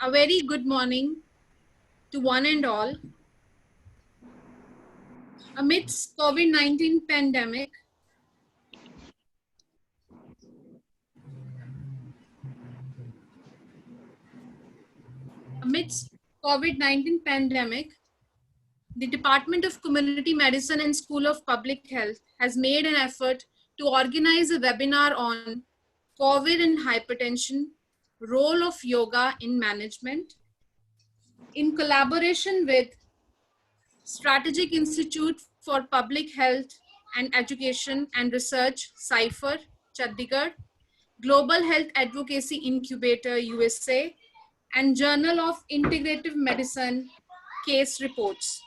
A very good morning to one and all. Amidst COVID-19 pandemic, the Department of Community Medicine and School of Public Health has made an effort to organize a webinar on COVID and hypertension, role of yoga in management, in collaboration with Strategic Institute for Public Health and Education and Research, SIPHER, Chandigarh, Global Health Advocacy Incubator, USA, and Journal of Integrative Medicine case reports.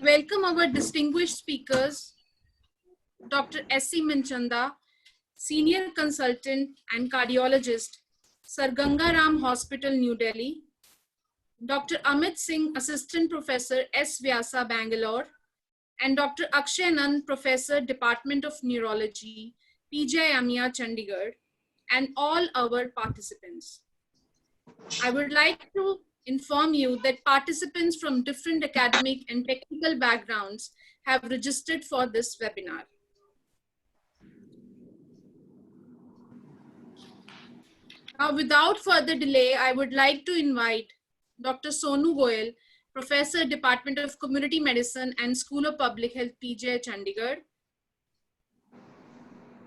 Welcome our distinguished speakers, Dr. S.C. Manchanda, Senior Consultant and Cardiologist, Sir Ganga Ram Hospital, New Delhi, Dr. Amit Singh, Assistant Professor, S. Vyasa, Bangalore, and Dr. Akshay Nand, Professor, Department of Neurology, PGIMER, Chandigarh, and all our participants. I would like to inform you that participants from different academic and technical backgrounds have registered for this webinar. Now, without further delay, I would like to invite Dr. Sonu Goyal, Professor, Department of Community Medicine and School of Public Health, PGI Chandigarh,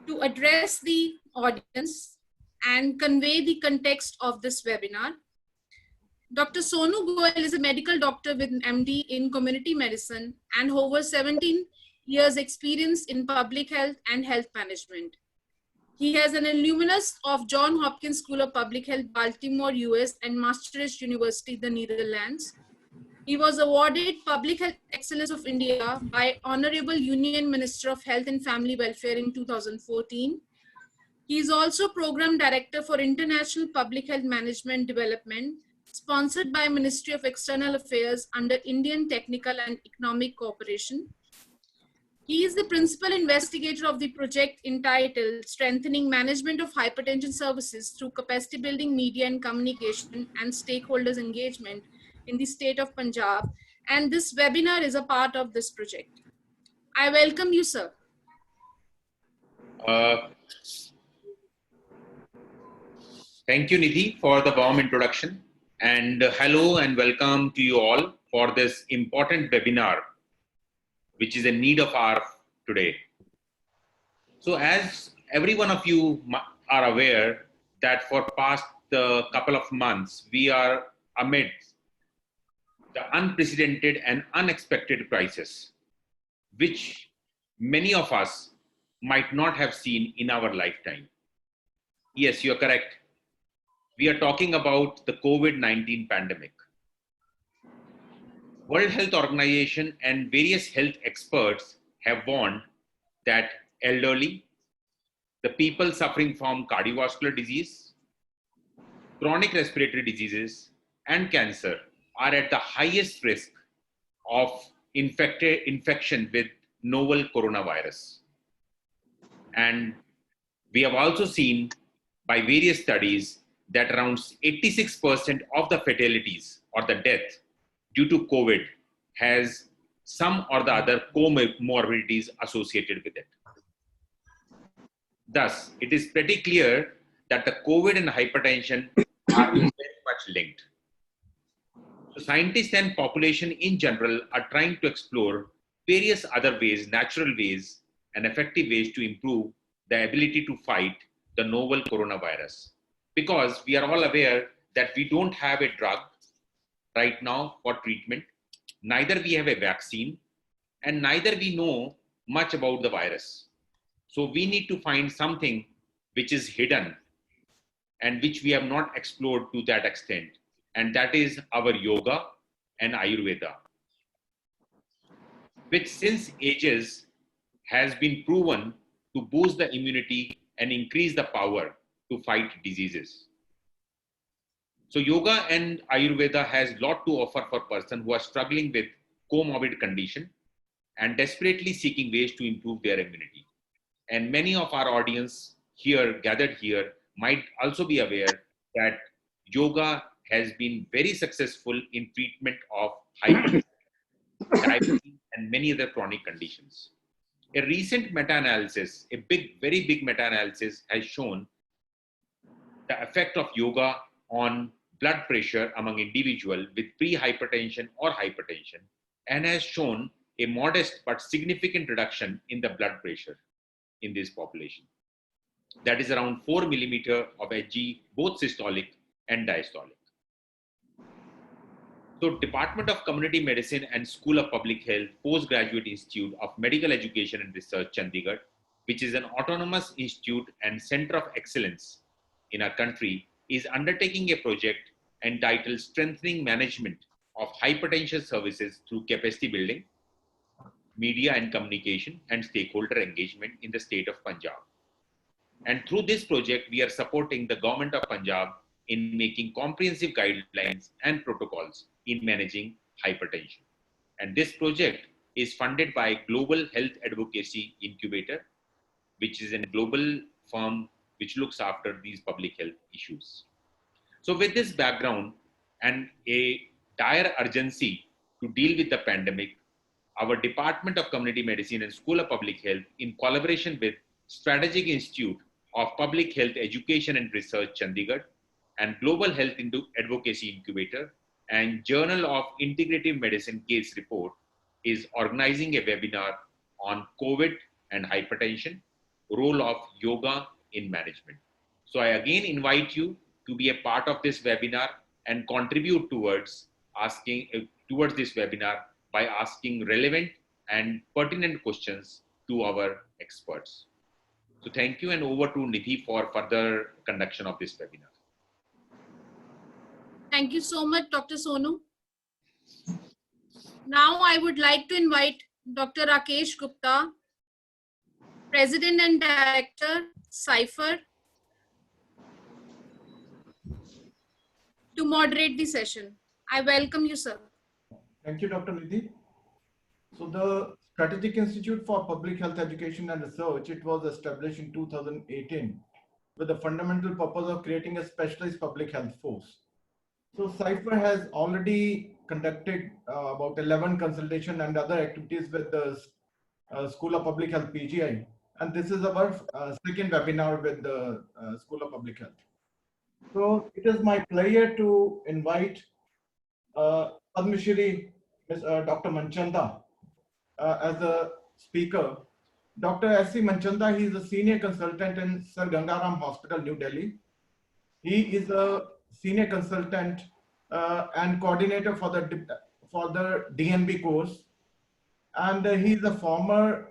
to address the audience and convey the context of this webinar. Dr. Sonu Goyal is a medical doctor with an MD in community medicine and over 17 years experience in public health and health management. He has an alumnus of Johns Hopkins School of Public Health, Baltimore, US, and Maastricht University, the Netherlands. He was awarded Public Health Excellence of India by Honorable Union Minister of Health and Family Welfare in 2014. He is also Program Director for International Public Health Management Development, sponsored by Ministry of External Affairs under Indian Technical and Economic Cooperation. He is the principal investigator of the project entitled Strengthening Management of Hypertension Services through Capacity Building, Media and Communication and Stakeholders Engagement in the state of Punjab. And this webinar is a part of this project. I welcome you, sir. Thank you, Nidhi, for the warm introduction. And hello and welcome to you all for this important webinar, which is a need of our today. So as every one of you are aware that for past couple of months, we are amid the unprecedented and unexpected crisis, which many of us might not have seen in our lifetime. Yes, you're correct. We are talking about the COVID-19 pandemic. World Health Organization and various health experts have warned that elderly, the people suffering from cardiovascular disease, chronic respiratory diseases, and cancer are at the highest risk of infection with novel coronavirus. And we have also seen by various studies that around 86% of the fatalities or the death due to COVID has some or the other comorbidities associated with it. Thus, it is pretty clear that the COVID and hypertension are very much linked. So scientists and population in general are trying to explore various other ways, natural ways, and effective ways to improve the ability to fight the novel coronavirus. Because we are all aware that we don't have a drug right now for treatment, neither we have a vaccine, and neither we know much about the virus. So we need to find something which is hidden and which we have not explored to that extent. And that is our yoga and Ayurveda, which since ages has been proven to boost the immunity and increase the power to fight diseases. So yoga and Ayurveda has a lot to offer for persons who are struggling with comorbid condition and desperately seeking ways to improve their immunity. And many of our audience here, gathered here, might also be aware that yoga has been very successful in treatment of hypertension, diabetes, and many other chronic conditions. A recent meta-analysis, very big meta-analysis, has shown the effect of yoga on blood pressure among individuals with pre-hypertension or hypertension, and has shown a modest but significant reduction in the blood pressure in this population. That is around 4 millimeter of Hg, both systolic and diastolic. So Department of Community Medicine and School of Public Health Postgraduate Institute of Medical Education and Research, Chandigarh, which is an autonomous institute and center of excellence in our country, is undertaking a project entitled Strengthening Management of Hypertension Services through Capacity Building, Media and Communication, and Stakeholder Engagement in the state of Punjab. And through this project, we are supporting the government of Punjab in making comprehensive guidelines and protocols in managing hypertension. And this project is funded by Global Health Advocacy Incubator, which is a global firm which looks after these public health issues. So with this background and a dire urgency to deal with the pandemic, our Department of Community Medicine and School of Public Health, in collaboration with Strategic Institute of Public Health Education and Research, Chandigarh, and Global Health Advocacy Incubator, and Journal of Integrative Medicine Case Report, is organizing a webinar on COVID and hypertension, role of yoga in management. So I again invite you to be a part of this webinar and contribute towards this webinar by asking relevant and pertinent questions to our experts. So thank you, and over to Nidhi for further conduction of this webinar. Thank you so much, Dr. Sonu. Now I would like to invite Dr. Rakesh Gupta, President and Director, SIPHER, to moderate the session. I welcome you, sir. Thank you, Dr. Nidhi. So the Strategic Institute for Public Health Education and Research, it was established in 2018 with the fundamental purpose of creating a specialized public health force. So SIPHER has already conducted about 11 consultation and other activities with the School of Public Health, PGI. And this is our second webinar with the School of Public Health. So it is my pleasure to invite Padma Shri, Dr. Manchanda, as a speaker. Dr. S.C. Manchanda, he is a senior consultant in Sir Gangaram Hospital, New Delhi. He is a senior consultant and coordinator for the DNB course, and he is a former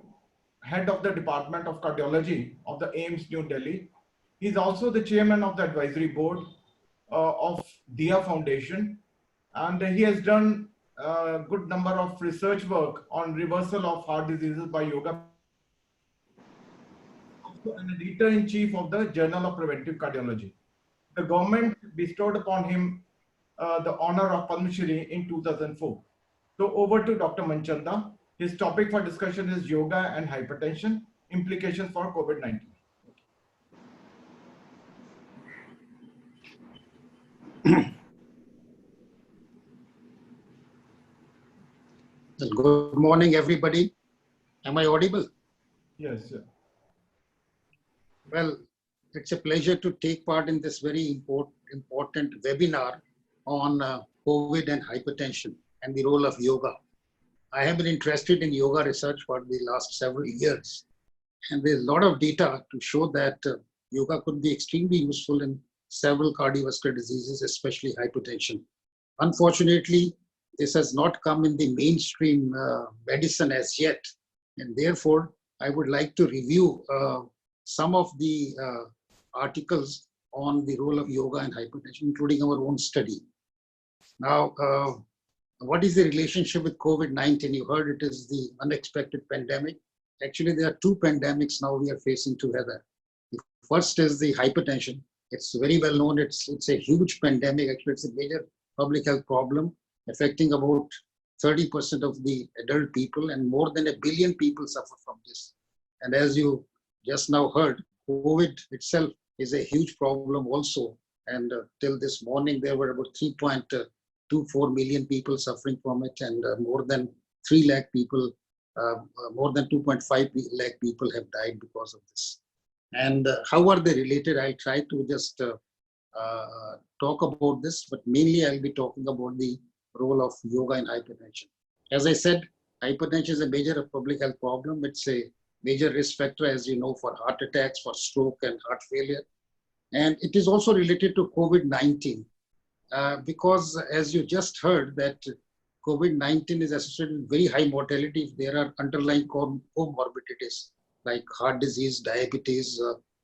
head of the Department of Cardiology of the AIIMS, New Delhi. He is also the chairman of the advisory board of DIA Foundation, and he has done a good number of research work on reversal of heart diseases by yoga. Also an editor-in-chief of the Journal of Preventive Cardiology. The government bestowed upon him the honor of Padma Shri in 2004. So over to Dr. Manchanda. His topic for discussion is yoga and hypertension, implications for COVID-19. Good morning, everybody. Am I audible? Yes, sir. Well, it's a pleasure to take part in this very important webinar on COVID and hypertension and the role of yoga. I have been interested in yoga research for the last several years, and there's a lot of data to show that yoga could be extremely useful in several cardiovascular diseases, especially hypertension. Unfortunately, this has not come in the mainstream medicine as yet, and therefore I would like to review some of the articles on the role of yoga and hypertension, including our own study. Now, what is the relationship with COVID-19? You heard it is the unexpected pandemic. Actually, there are two pandemics now we are facing together. The first is the hypertension. It's very well known. It's a huge pandemic. Actually, it's a major public health problem affecting about 30% of the adult people, and more than 1 billion people suffer from this. And as you just now heard, COVID itself is a huge problem also. And till this morning, there were about 3.24 million people suffering from it, and more than 3 lakh people, more than 2.5 lakh people have died because of this. And how are they related? I'll try to just talk about this, but mainly I'll be talking about the role of yoga in hypertension. As I said, hypertension is a major public health problem. It's a major risk factor, as you know, for heart attacks, for stroke and heart failure. And it is also related to COVID-19 because, as you just heard, that COVID-19 is associated with very high mortality if there are underlying comorbidities like heart disease, diabetes,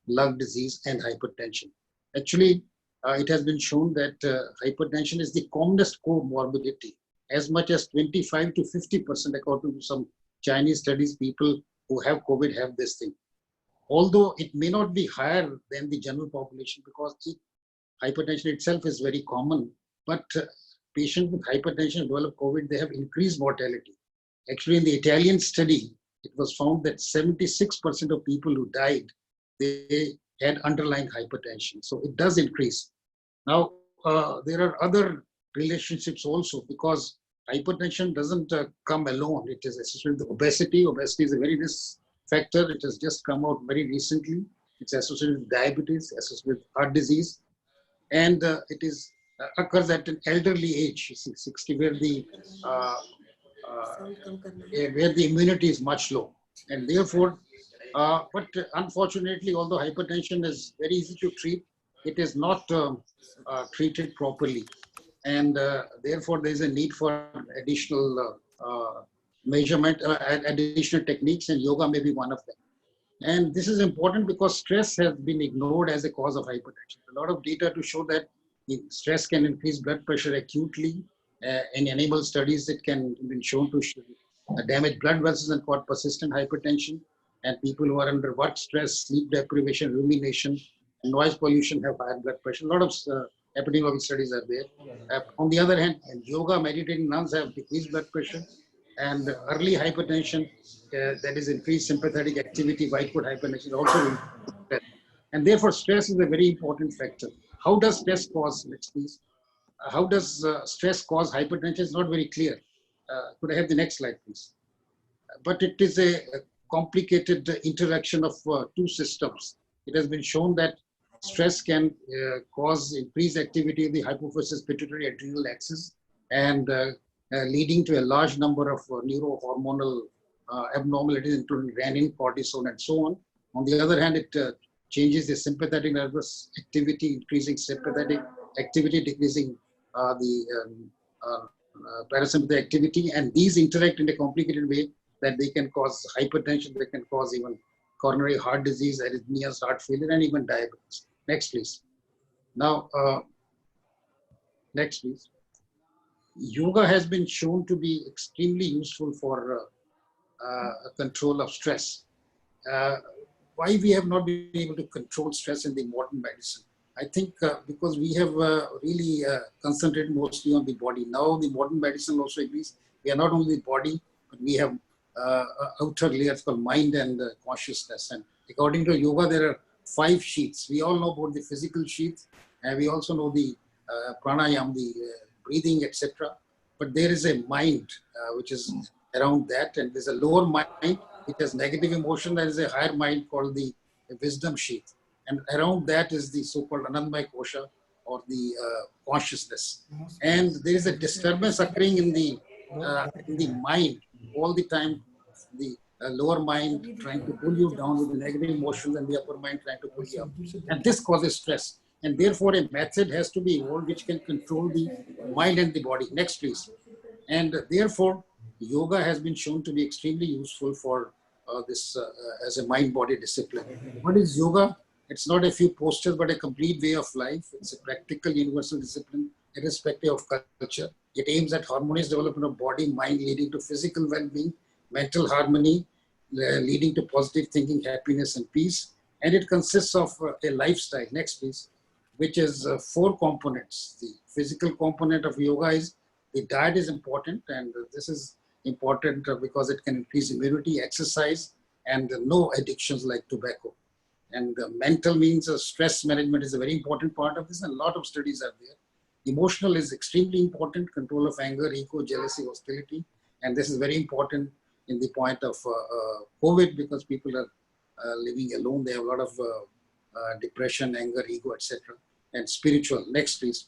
lung disease, and hypertension. Actually, it has been shown that hypertension is the commonest comorbidity. As much as 25 to 50%, according to some Chinese studies, people who have COVID have this thing. Although it may not be higher than the general population because hypertension itself is very common, but patients with hypertension who develop COVID, they have increased mortality. Actually, in the Italian study, it was found that 76% of people who died, they had underlying hypertension. So it does increase. Now, there are other relationships also because hypertension doesn't come alone. It is associated with obesity. Obesity is a very risk factor. It has just come out very recently. It's associated with diabetes, associated with heart disease. And it is occurs at an elderly age, 60, where the immunity is much low. And therefore, but unfortunately, although hypertension is very easy to treat, it is not treated properly. And therefore, there is a need for additional measurement, additional techniques, and yoga may be one of them. And this is important because stress has been ignored as a cause of hypertension. A lot of data to show that stress can increase blood pressure acutely. In animal studies, it can be shown to damage blood vessels and cause persistent hypertension. And people who are under work stress, sleep deprivation, rumination, and noise pollution have higher blood pressure. A lot of epidemiological studies are there. On the other hand, yoga, meditating nuns have decreased blood pressure, and early hypertension, that is increased sympathetic activity, white coat hypertension also. And therefore, stress is a very important factor. How does stress cause, next please? How does stress cause hypertension? It's not very clear. Could I have the next slide, please? But it is a complicated interaction of two systems. It has been shown that stress can cause increased activity of the hypophysis pituitary adrenal axis and leading to a large number of neurohormonal abnormalities, including renin, cortisol, and so on. On the other hand, it changes the sympathetic nervous activity, increasing sympathetic activity, decreasing the parasympathetic activity, and these interact in a complicated way that they can cause hypertension, they can cause even coronary heart disease, arrhythmias, heart failure, and even diabetes. Next, please. Now, next, please. Yoga has been shown to be extremely useful for control of stress. Why we have not been able to control stress in the modern medicine? I think because we have really concentrated mostly on the body. Now the modern medicine also agrees we are not only the body, but we have outer layers called mind and consciousness. And according to yoga, there are 5 sheaths. We all know about the physical sheath, and we also know the pranayama, the breathing, etc. But there is a mind which is around that, and there's a lower mind which has negative emotion. There is a higher mind called the wisdom sheath, and around that is the so-called Anandamaya kosha, or the consciousness. And there is a disturbance occurring in the mind all the time. The lower mind trying to pull you down with the negative emotions, and the upper mind trying to pull you up. And this causes stress. And therefore, a method has to be evolved which can control the mind and the body. Next, please. And therefore, yoga has been shown to be extremely useful for this as a mind-body discipline. What is yoga? It's not a few postures, but a complete way of life. It's a practical, universal discipline, irrespective of culture. It aims at harmonious development of body, mind, leading to physical well-being, mental harmony, leading to positive thinking, happiness, and peace. And it consists of a lifestyle. Next, please. Which is 4 components. The physical component of yoga is The diet is important, and this is important because it can increase immunity, exercise, and no addictions like tobacco. And mental means stress management is a very important part of this, and a lot of studies are there. Emotional is extremely important, control of anger, ego, jealousy, hostility. And this is very important in the point of COVID, because people are living alone. They have a lot of depression, anger, ego, etc. And spiritual. Next, please.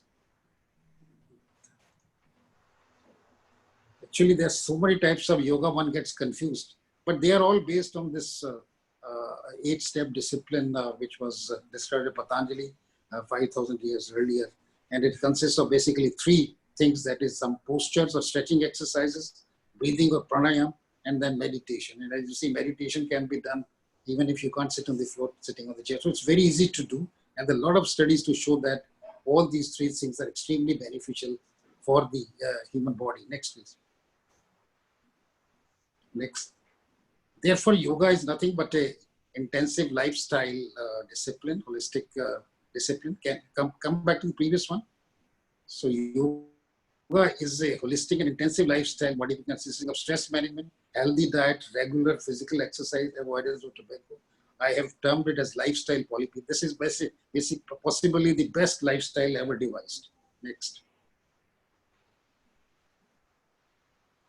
Actually, there are so many types of yoga, one gets confused. But they are all based on this 8-step discipline, which was described by Patanjali 5,000 years earlier. And it consists of basically 3 things, that is some postures or stretching exercises, breathing or pranayama, and then meditation. And as you see, meditation can be done even if you can't sit on the floor, sitting on the chair. So it's very easy to do. And there are a lot of studies to show that all these 3 things are extremely beneficial for the human body. Next, please. Next. Therefore, yoga is nothing but a intensive lifestyle discipline, holistic discipline. Can come back to the previous one. So yoga is a holistic and intensive lifestyle body consisting of stress management, healthy diet, regular physical exercise, avoidance of tobacco. I have termed it as lifestyle polyp. This is possibly the best lifestyle ever devised. Next.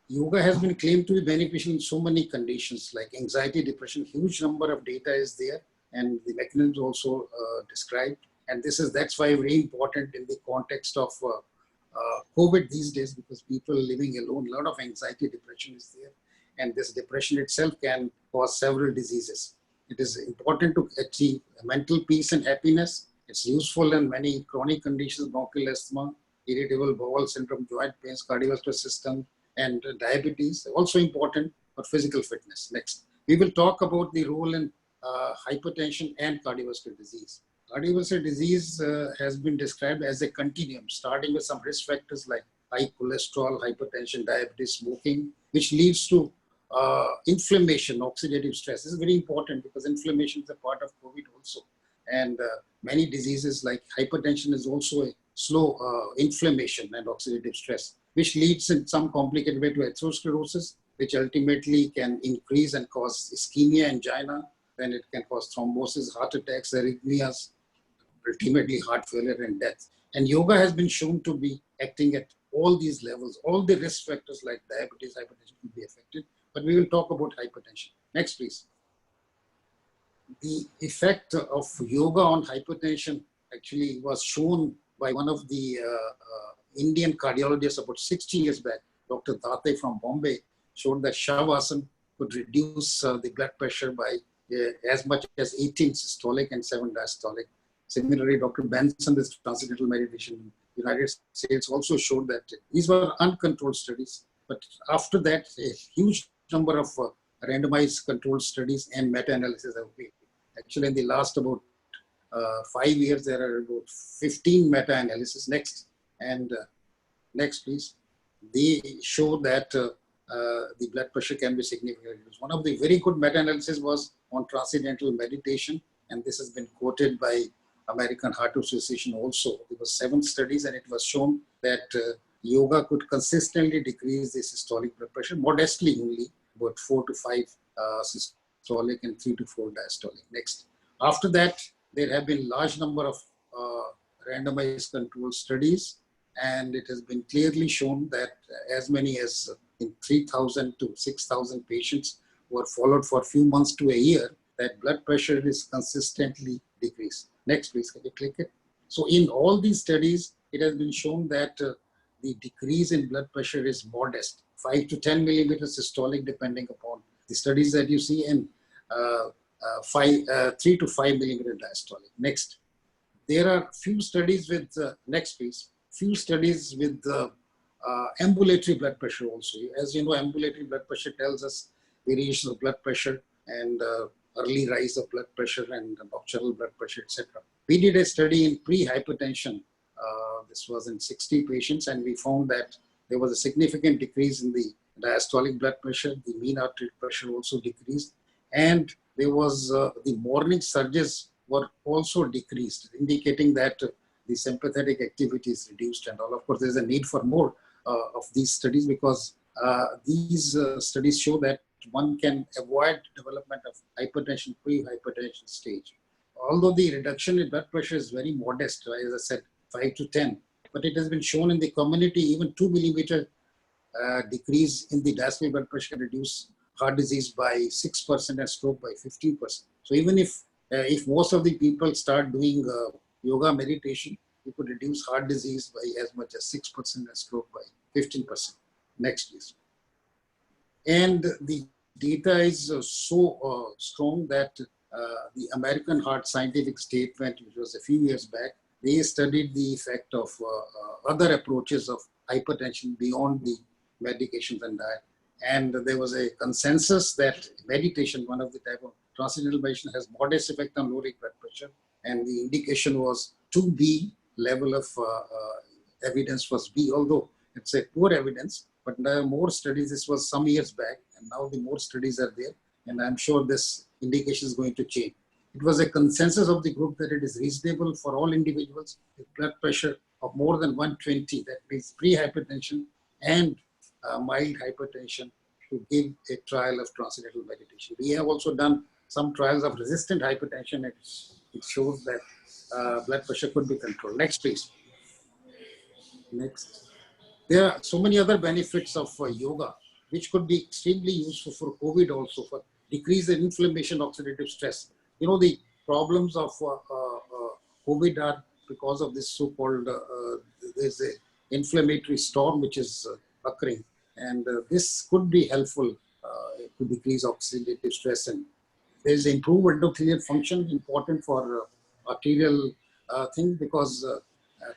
Yoga has been claimed to be beneficial in so many conditions like anxiety, depression. Huge number of data is there, and the mechanisms also described. And that's why very important in the context of COVID these days, because people living alone, a lot of anxiety, depression is there. And this depression itself can cause several diseases. It is important to achieve mental peace and happiness. It's useful in many chronic conditions, bronchial asthma, irritable bowel syndrome, joint pains, cardiovascular system, and diabetes. Also important for physical fitness. Next, we will talk about the role in hypertension and cardiovascular disease. Cardiovascular disease has been described as a continuum, starting with some risk factors like high cholesterol, hypertension, diabetes, smoking, which leads to inflammation, oxidative stress. This is very important because inflammation is a part of COVID also. And many diseases like hypertension is also a slow inflammation and oxidative stress, which leads in some complicated way to atherosclerosis, which ultimately can increase and cause ischemia, angina, then it can cause thrombosis, heart attacks, arrhythmias, ultimately heart failure and death. And yoga has been shown to be acting at all these levels. All the risk factors like diabetes, hypertension will be affected, but we will talk about hypertension. Next, please. The effect of yoga on hypertension actually was shown by one of the Indian cardiologists about 60 years back. Dr. Date from Bombay showed that Shavasana could reduce the blood pressure by as much as 18 systolic and 7 diastolic. Similarly, Dr. Benson, this transcendental meditation in the United States, also showed that these were uncontrolled studies. But after that, a huge number of randomized controlled studies and meta-analysis have been. Actually, in the last about 5 years, there are about 15 meta-analysis. Next, and next, please. They show that the blood pressure can be significantly reduced. One of the very good meta-analysis was on transcendental meditation, and this has been quoted by American Heart Association also. There were 7 studies, and it was shown that yoga could consistently decrease the systolic blood pressure, modestly only, about 4 to 5 systolic and 3 to 4 diastolic. Next. After that, there have been large number of randomized controlled studies, and it has been clearly shown that as many as in 3,000 to 6,000 patients who are followed for a few months to a year, that blood pressure is consistently decreased. Next, please, can you click it? So in all these studies, it has been shown that the decrease in blood pressure is modest, 5 to 10 millimeters systolic, depending upon the studies that you see, and 3 to 5 millimeter diastolic. Next, there are few studies with, next please, few studies with ambulatory blood pressure also. As you know, ambulatory blood pressure tells us variation of blood pressure and early rise of blood pressure and nocturnal blood pressure, etc. We did a study in pre-hypertension. This was in 60 patients, and we found that there was a significant decrease in the diastolic blood pressure. The mean arterial pressure also decreased, and there was the morning surges were also decreased, indicating that the sympathetic activity is reduced and all. Of course, there's a need for more of these studies, because these studies show that one can avoid development of hypertension, pre-hypertension stage. Although the reduction in blood pressure is very modest, as I said, 5 to 10, but it has been shown in the community even 2 millimeter decrease in the diastolic blood pressure can reduce heart disease by 6% and stroke by 15%. So even if most of the people start doing yoga meditation, you could reduce heart disease by as much as 6% and stroke by 15%. Next, please. And the data is so strong that the American Heart Scientific Statement, which was a few years back, they studied the effect of other approaches of hypertension beyond the medications and diet. And there was a consensus that meditation, one of the type of transcendental meditation, has modest effect on lowering blood pressure. And the indication was 2B level of evidence was B, although it's a poor evidence, but there are more studies. This was some years back, and now the more studies are there. And I'm sure this indication is going to change. It was a consensus of the group that it is reasonable for all individuals with blood pressure of more than 120, that means pre-hypertension and mild hypertension, to give a trial of transcendental meditation. We have also done some trials of resistant hypertension. It shows that blood pressure could be controlled. Next, please. Next. There are so many other benefits of yoga, which could be extremely useful for COVID also, for decrease in inflammation, oxidative stress. You know, the problems of COVID are because of this so-called, there's an inflammatory storm which is occurring. And this could be helpful to decrease oxidative stress. And there's improved endothelial function, important for arterial thing, because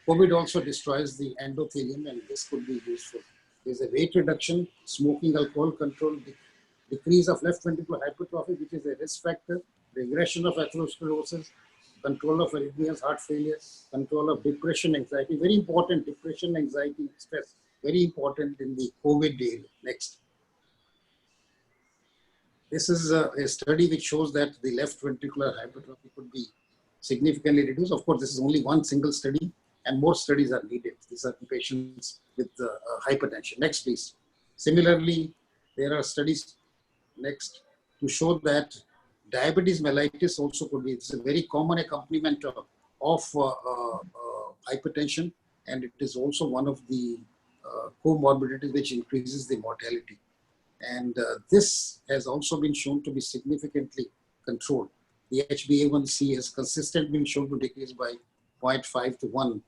COVID also destroys the endothelium, and this could be useful. There's a weight reduction, smoking, alcohol control, decrease of left ventricular hypertrophy, which is a risk factor, regression of atherosclerosis, control of arrhythmias, heart failure, control of depression, anxiety. Very important, depression, anxiety, stress. Very important in the COVID area. Next. This is a study which shows that the left ventricular hypertrophy could be significantly reduced. Of course, this is only one single study, and more studies are needed. These are patients with hypertension. Next, please. Similarly, there are studies next to show that diabetes mellitus also could be. It's a very common accompaniment of hypertension, and it is also one of the comorbidities which increases the mortality. And this has also been shown to be significantly controlled. The HbA1c has consistently been shown to decrease by 0.5 to 1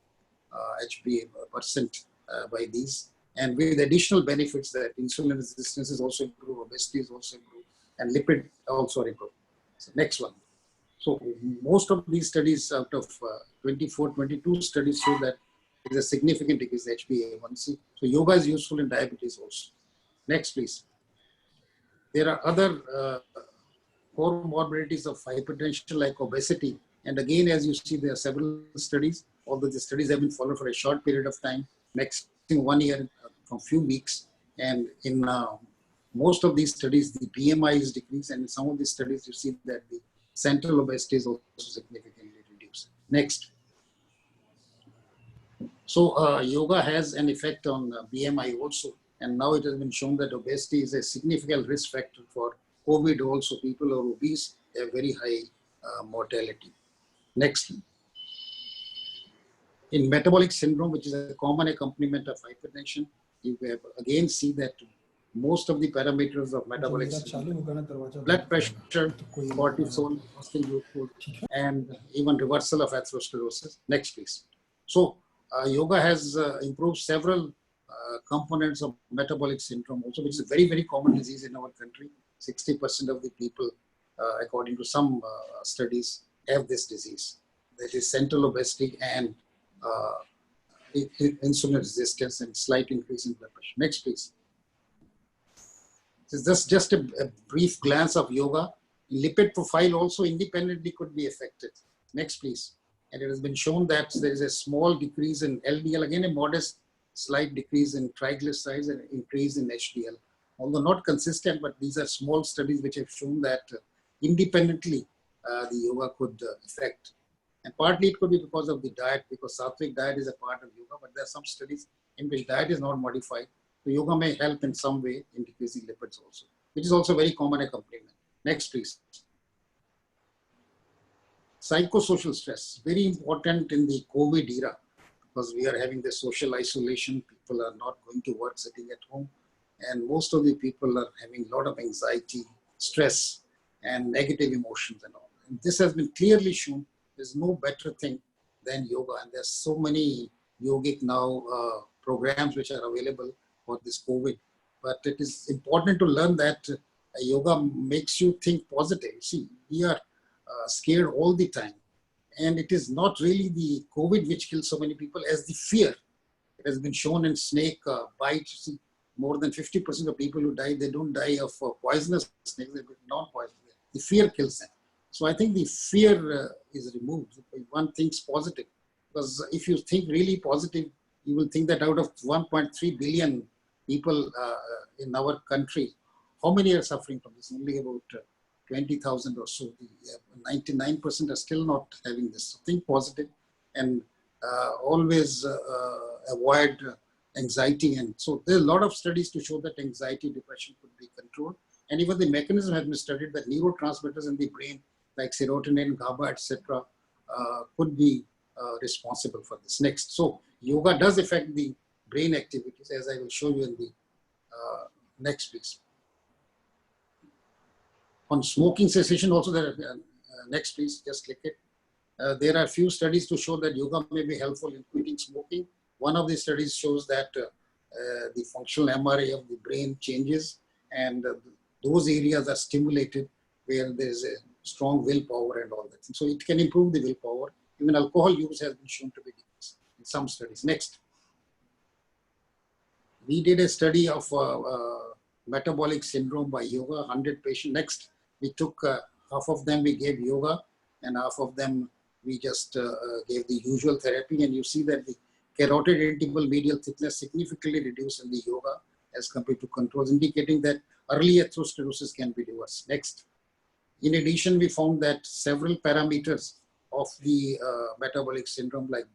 HbA% by these. And with additional benefits that insulin resistance is also improved, obesity is also improved, and lipid also improved. So next one. So most of these studies out of 22 studies show that there is a significant decrease in HbA1c. So yoga is useful in diabetes also. Next, please. There are other comorbidities of hypertension like obesity. And again, as you see, there are several studies, although the studies have been followed for a short period of time, maximum 1 year from few weeks. And in most of these studies, the BMI is decreased. And in some of these studies, you see that the central obesity is also significantly reduced. Next. So yoga has an effect on BMI also. And now it has been shown that obesity is a significant risk factor for COVID also. People who are obese have very high mortality. Next. In metabolic syndrome, which is a common accompaniment of hypertension, you have again see that most of the parameters of metabolic syndrome, blood pressure, cortisol, fasting glucose, and even reversal of atherosclerosis. Next, please. So yoga has improved several components of metabolic syndrome also, which is a very, very common disease in our country. 60% of the people, according to some studies, have this disease. That is central obesity and insulin resistance and slight increase in blood pressure. Next, please. This is just a brief glance of yoga. Lipid profile also independently could be affected. Next, please. And it has been shown that there is a small decrease in LDL, again a modest slight decrease in triglycerides and increase in HDL. Although not consistent, but these are small studies which have shown that independently the yoga could affect. And partly it could be because of the diet, because sattvic diet is a part of yoga, but there are some studies in which diet is not modified. So yoga may help in some way in decreasing lipids also, which is also very common accompaniment. Next, please. Psychosocial stress, very important in the COVID era, because we are having the social isolation. People are not going to work, sitting at home. And most of the people are having a lot of anxiety, stress, and negative emotions and all. And this has been clearly shown. There's no better thing than yoga. And there's so many yogic now programs which are available for this COVID. But it is important to learn that yoga makes you think positive. See, we are scared all the time. And it is not really the COVID which kills so many people as the fear. It has been shown in snake bites. See, more than 50% of people who die, they don't die of poisonous snakes, they are non-poisonous. The fear kills them. So I think the fear is removed. One thinks positive. Because if you think really positive, you will think that out of 1.3 billion people in our country, how many are suffering from this? Only about 20,000 or so. 99% are still not having this. So think positive and always avoid anxiety. And so there are a lot of studies to show that anxiety, depression could be controlled. And even the mechanism has been studied that neurotransmitters in the brain, like serotonin, GABA, etc., could be responsible for this. Next. So yoga does affect the brain activities, as I will show you in the next please. On smoking cessation also, there are, next please, just click it. There are few studies to show that yoga may be helpful in quitting smoking. One of the studies shows that the functional MRI of the brain changes, and those areas are stimulated where there is a strong willpower and all that. So it can improve the willpower. Even alcohol use has been shown to be decreased in some studies. Next. We did a study of metabolic syndrome by yoga, 100 patients. Next, we took half of them, we gave yoga, and half of them we just gave the usual therapy. And you see that the carotid intimal medial thickness significantly reduced in the yoga as compared to controls, indicating that early atherosclerosis can be reversed. Next. In addition, we found that several parameters of the metabolic syndrome, like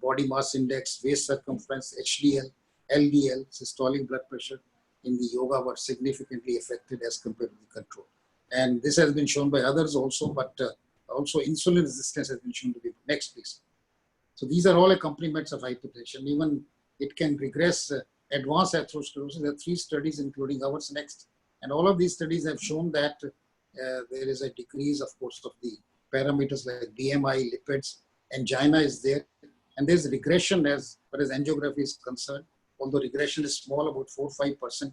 body mass index, waist circumference, HDL, LDL, systolic blood pressure in the yoga were significantly affected as compared to the control. And this has been shown by others also, but also insulin resistance has been shown to be. Next, please. So these are all accompaniments of hypertension. Even it can regress advanced atherosclerosis. There are 3 studies, including ours. Next. And all of these studies have shown that there is a decrease, of course, of the parameters like BMI, lipids, angina is there. And there's regression as far as angiography is concerned. Although regression is small, about 4-5%,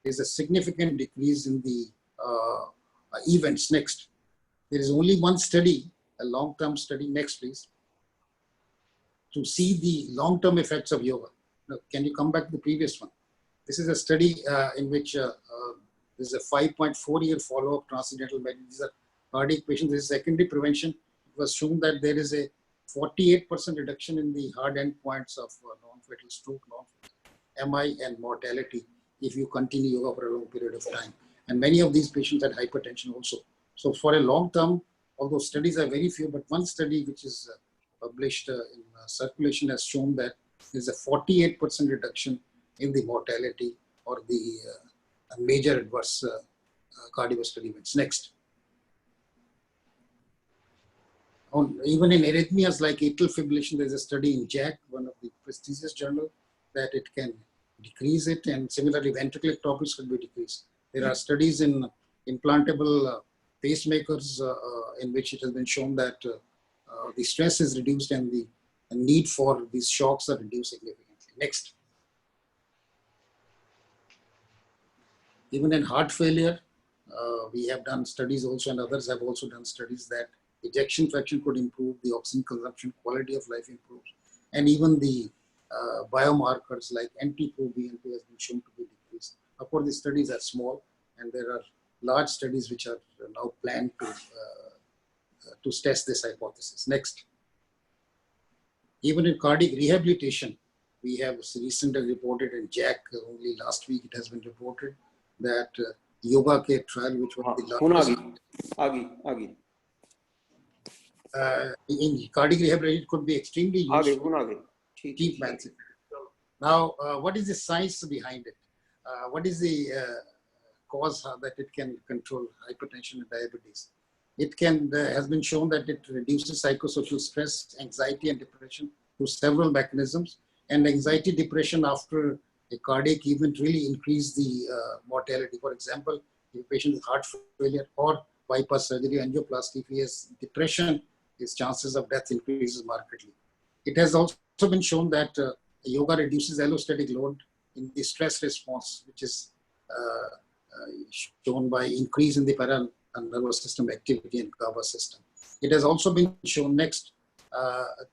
there's a significant decrease in the events. Next. There is only one study, a long-term study. Next, please. To see the long-term effects of yoga. Now, can you come back to the previous one? This is a study in which there's a 5.4-year follow-up transcendental medicine. These are cardiac patients. This is secondary prevention. It was shown that there is a 48% reduction in the hard endpoints of non-fatal stroke, non-fatal MI, and mortality if you continue yoga for a long period of time. And many of these patients had hypertension also. So for a long term, although studies are very few, but one study which is published in circulation has shown that there's a 48% reduction in the mortality or the major adverse cardiovascular events. Next. Even in arrhythmias like atrial fibrillation, there's a study in JACC, one of the prestigious journal, that it can decrease it, and similarly ventricular ectopics can be decreased. There are studies in implantable pacemakers in which it has been shown that the stress is reduced and the need for these shocks are reduced significantly. Next. Even in heart failure, we have done studies also, and others have also done studies that ejection fraction could improve, the oxygen consumption, quality of life improves, and even the biomarkers like NT-proBNP has been shown to be decreased. Of course, the studies are small, and there are large studies which are now planned to test this hypothesis. Next. Even in cardiac rehabilitation, we have recently reported in JACC, only last week it has been reported that Yoga Care trial, which was the largest. In cardiac rehabilitation, it could be extremely useful. Keep massive. Now, what is the science behind it? What is the cause that it can control hypertension and diabetes? It can has been shown that it reduces psychosocial stress, anxiety, and depression through several mechanisms. And anxiety, depression after a cardiac event really increase the mortality. For example, if a patient with heart failure or bypass surgery, angioplasty, if he has depression, his chances of death increases markedly. It has also been shown that yoga reduces allostatic load in the stress response, which is shown by increase in the nervous system activity and GABA system. It has also been shown next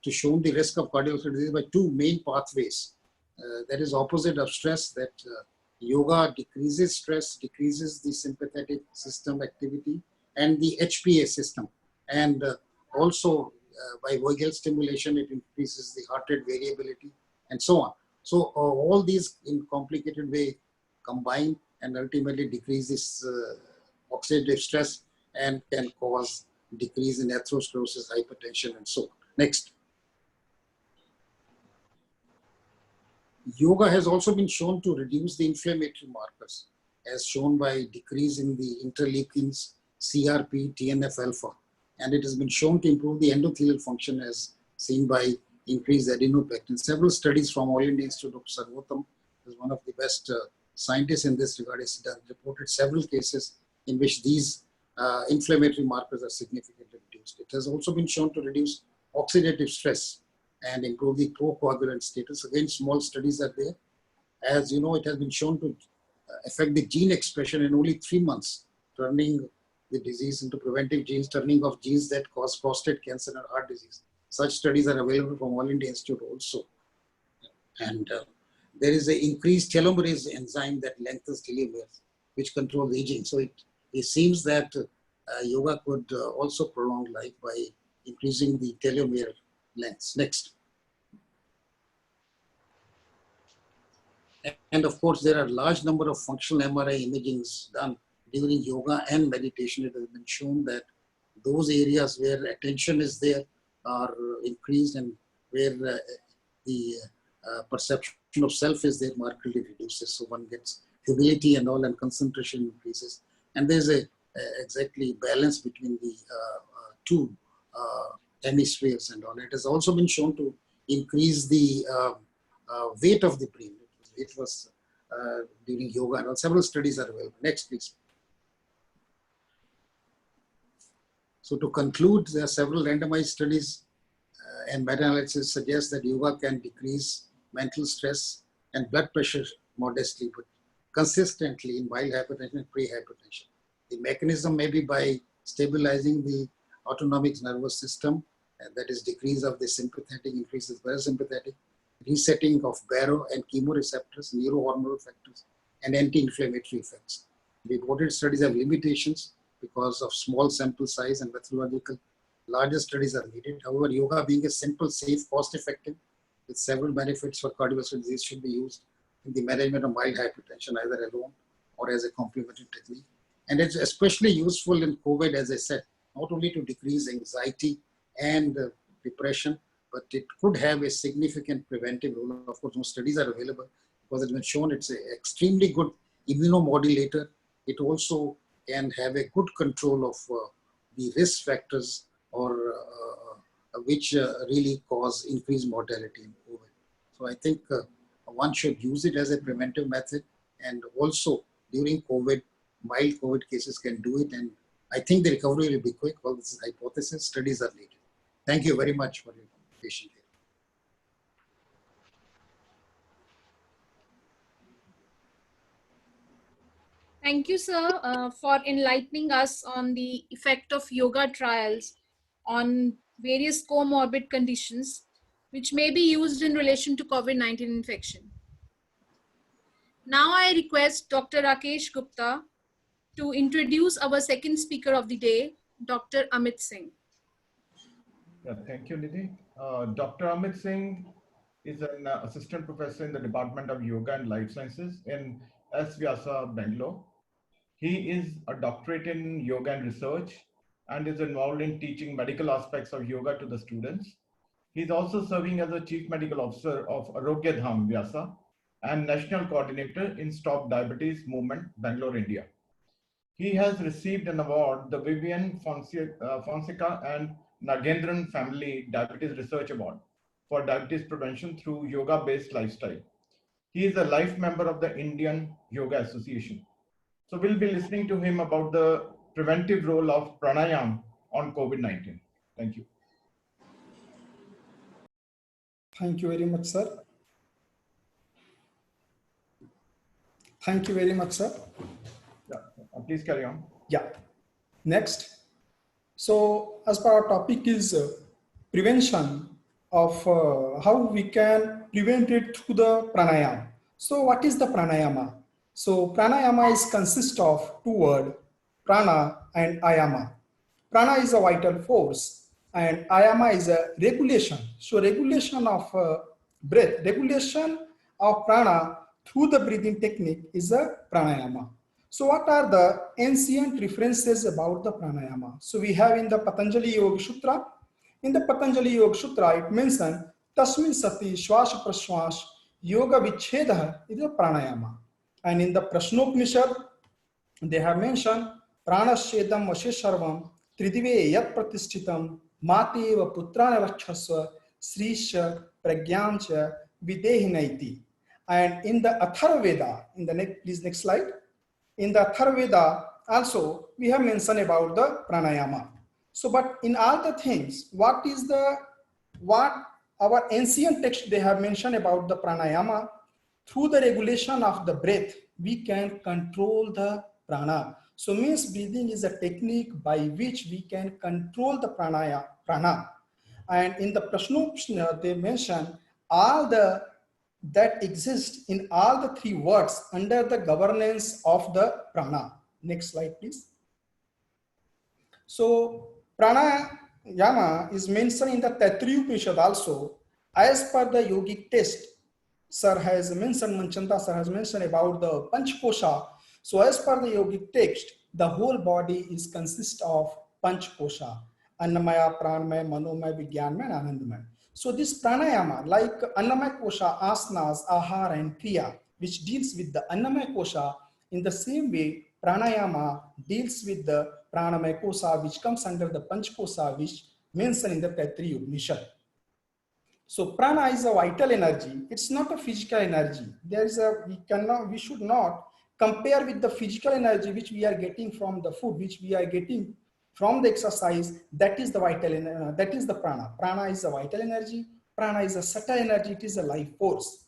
to show the risk of cardiovascular disease by two main pathways. That is opposite of stress, that yoga decreases stress, decreases the sympathetic system activity and the HPA system. And also by vagal stimulation, it increases the heart rate variability and so on. So all these in complicated way combine and ultimately decrease this oxidative stress and can cause decrease in atherosclerosis, hypertension, and so on. Next. Yoga has also been shown to reduce the inflammatory markers, as shown by decrease in the interleukins, CRP, TNF-alpha. And it has been shown to improve the endothelial function as seen by increased adenopectin. Several studies from All India Institute of Sarvotam, is one of the best scientists in this regard, has reported several cases in which these inflammatory markers are significantly reduced. It has also been shown to reduce oxidative stress and improve the procoagulant status. Again, small studies are there. As you know, it has been shown to affect the gene expression in only 3 months, turning the disease into preventive genes, turning off genes that cause prostate cancer and heart disease. Such studies are available from All India Institute also. And there is an increased telomerase enzyme that lengthens telomeres, which controls aging. So it seems that yoga could also prolong life by increasing the telomere lengths. Next. And of course, there are a large number of functional MRI imagings done during yoga and meditation. It has been shown that those areas where attention is there are increased, and where the perception of self is there markedly reduces. So one gets humility and all, and concentration increases. And there's a exactly balance between the two hemispheres and all. It has also been shown to increase the weight of the brain. It was during yoga, and all. Several studies are available. Next, please. So to conclude, there are several randomized studies and meta-analysis suggest that yoga can decrease mental stress and blood pressure modestly, but consistently in mild hypertension and prehypertension. The mechanism may be by stabilizing the autonomic nervous system, and that is decrease of the sympathetic, increases parasympathetic, resetting of baro and chemoreceptors, neurohormonal factors, and anti-inflammatory effects. The reported studies have limitations because of small sample size and methodological. Larger studies are needed. However, yoga being a simple, safe, cost-effective, with several benefits for cardiovascular disease, should be used in the management of mild hypertension, either alone or as a complementary technique. And it's especially useful in COVID, as I said, not only to decrease anxiety and depression, but it could have a significant preventive role. Of course, no studies are available because it's been shown it's an extremely good immunomodulator. It also can have a good control of the risk factors or which really cause increased mortality in COVID. So I think one should use it as a preventive method, and also during COVID, mild COVID cases can do it, and I think the recovery will be quick. Well, this is hypothesis. Studies are needed. Thank you very much for your patience here. Thank you, sir, for enlightening us on the effect of yoga trials on various comorbid conditions, which may be used in relation to COVID-19 infection. Now I request Dr. Rakesh Gupta to introduce our second speaker of the day, Dr. Amit Singh. Yeah, thank you, Nidhi. Dr. Amit Singh is an assistant professor in the Department of Yoga and Life Sciences in S. Vyasa, Bangalore. He is a doctorate in yoga and research and is involved in teaching medical aspects of yoga to the students. He's also serving as the Chief Medical Officer of Arogya Dham Vyasa and National Coordinator in Stop Diabetes Movement, Bangalore, India. He has received an award, the Vivian Fonseca and Nagendran Family Diabetes Research Award for diabetes prevention through yoga-based lifestyle. He is a life member of the Indian Yoga Association. So we'll be listening to him about the preventive role of pranayama on COVID-19. Thank you. Thank you very much, sir. Thank you very much, sir. Yeah, please carry on. Yeah. Next. So as per our topic is prevention of how we can prevent it through the pranayama. So what is the pranayama? So pranayama is consist of two words, prana and ayama. Prana is a vital force and ayama is a regulation. So regulation of breath, regulation of prana through the breathing technique is a pranayama. So what are the ancient references about the pranayama? So we have in the Patanjali Yoga Sutra. In the Patanjali Yoga Sutra, it mentions Tasmin Sati Shwasha Prashwas Yoga Vichedha is a pranayama. And in the Prashnopanishad, they have mentioned Pranashedam Vashesharvam Tridive Yat Pratishthitam Mateva Putrana Rakshasva Srisha Pragyancha Videhinaiti. And in the Atharvaveda, in the next slide. In the Atharvaveda also we have mentioned about the pranayama. So, but in all the things, what our ancient text they have mentioned about the pranayama, through the regulation of the breath, we can control the prana. So means breathing is a technique by which we can control the prana. And in the Prashnopanishad, they mention all the that exist in all the three words under the governance of the prana. Next slide, please. So pranayama is mentioned in the Taittiriya Upanishad also. As per the yogic test, sir has mentioned, Manchanda sir has mentioned about the Panchkosha. So as per the yogic text, the whole body is consist of Panchkosha, Annamaya, Pranamaya, Manomaya, Vijnanamaya, and Anandamaya. So this pranayama, like Annamaya Kosha, asanas, ahara, and kriya, which deals with the Annamaya Kosha, in the same way, pranayama deals with the Pranamaya Kosha, which comes under the Panchkosha, which mentioned in the Taittiriya Upanishad. So prana is a vital energy. It's not a physical energy. We should not compare with the physical energy which we are getting from the food, which we are getting from the exercise. That is the vital energy. That is the prana. Prana is a vital energy. Prana is a subtle energy. It is a life force.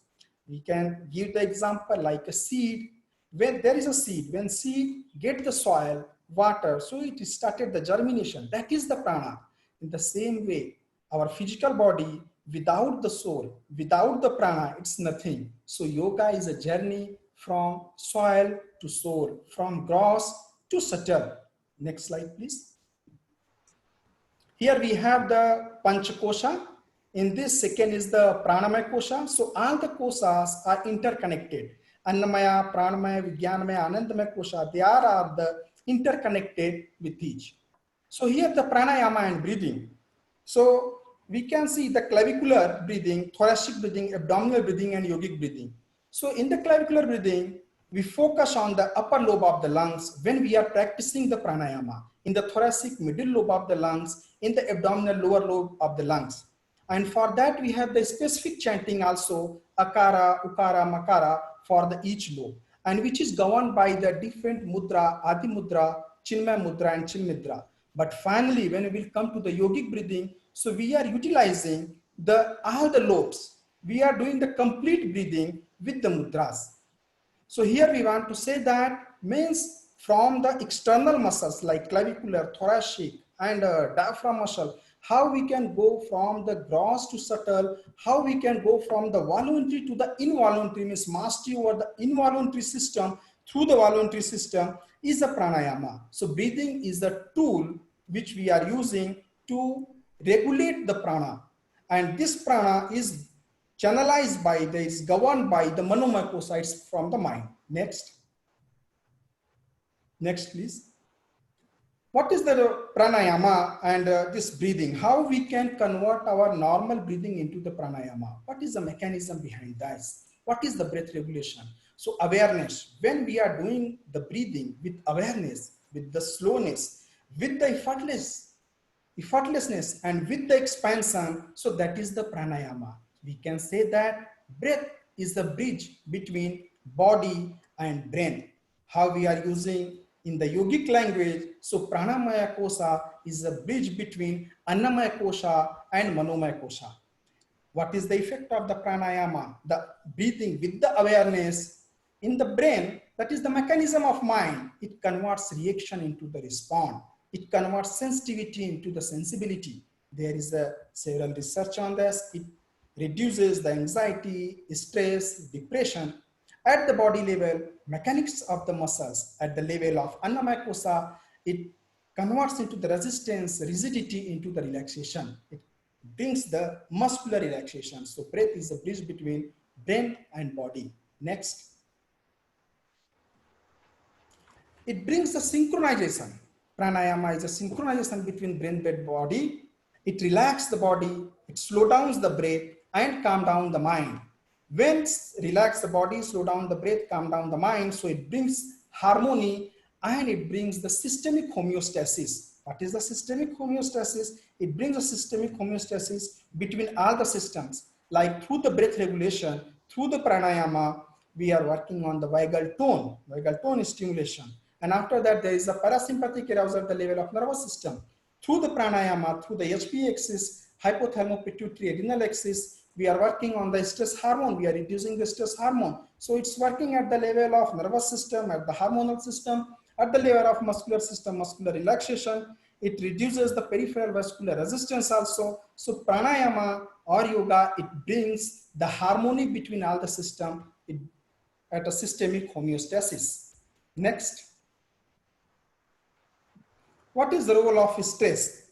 We can give the example like a seed. When there is a seed, when seed get the soil, water, so it started the germination. That is the prana. In the same way, our physical body, without the soul, without the prana, it's nothing. So yoga is a journey from soil to soul, from gross to subtle. Next slide, please. Here we have the Panchakosha. In this second is the Pranamaya Kosha. So all the koshas are interconnected. Annamaya, Pranamaya, Vijnanamaya, Anandamaya Kosha, they are the interconnected with each. So here the pranayama and breathing. So we can see the clavicular breathing, thoracic breathing, abdominal breathing, and yogic breathing. So in the clavicular breathing, we focus on the upper lobe of the lungs when we are practicing the pranayama. In the thoracic middle lobe of the lungs, in the abdominal lower lobe of the lungs. And for that, we have the specific chanting also, akara, ukara, makara, for the each lobe, and which is governed by the different mudra, adi mudra, chinmaya mudra, and chinmidra. But finally, when we will come to the yogic breathing, so we are utilizing all the lobes. We are doing the complete breathing with the mudras. So here we want to say that means from the external muscles like clavicular, thoracic, and diaphragm muscle, how we can go from the gross to subtle, how we can go from the voluntary to the involuntary, means mastery over the involuntary system through the voluntary system is the pranayama. So breathing is the tool which we are using to regulate the prana. And this prana is channelized by is governed by the manomaya kosha from the mind. Next. Next, please. What is the pranayama and this breathing? How we can convert our normal breathing into the pranayama? What is the mechanism behind this? What is the breath regulation? So awareness, when we are doing the breathing with awareness, with the slowness, with the effortlessness and with the expansion, so that is the pranayama. We can say that breath is the bridge between body and brain. How we are using in the yogic language, so pranamaya kosha is a bridge between annamaya kosha and manomaya kosha. What is the effect of the pranayama? The breathing with the awareness in the brain, that is the mechanism of mind. It converts reaction into the response. It converts sensitivity into the sensibility. There is several research on this. It reduces the anxiety, stress, depression. At the body level, mechanics of the muscles. At the level of annamaya kosha, it converts into the resistance, rigidity into the relaxation. It brings the muscular relaxation. So breath is a bridge between brain and body. Next. It brings the synchronization. Pranayama is a synchronization between brain and body. It relaxes the body, it slows down the breath and calm down the mind. When relax the body, slow down the breath, calm down the mind, so it brings harmony and it brings the systemic homeostasis. What is the systemic homeostasis? It brings a systemic homeostasis between all the systems. Like through the breath regulation, through the pranayama, we are working on the vagal tone stimulation. And after that, there is a parasympathetic arousal at the level of nervous system. Through the pranayama, through the HP axis, hypothalamo-pituitary adrenal axis, we are working on the stress hormone. We are reducing the stress hormone. So it's working at the level of nervous system, at the hormonal system, at the level of muscular system, muscular relaxation. It reduces the peripheral vascular resistance also. So pranayama or yoga, it brings the harmony between all the system at a systemic homeostasis. Next. What is the role of stress?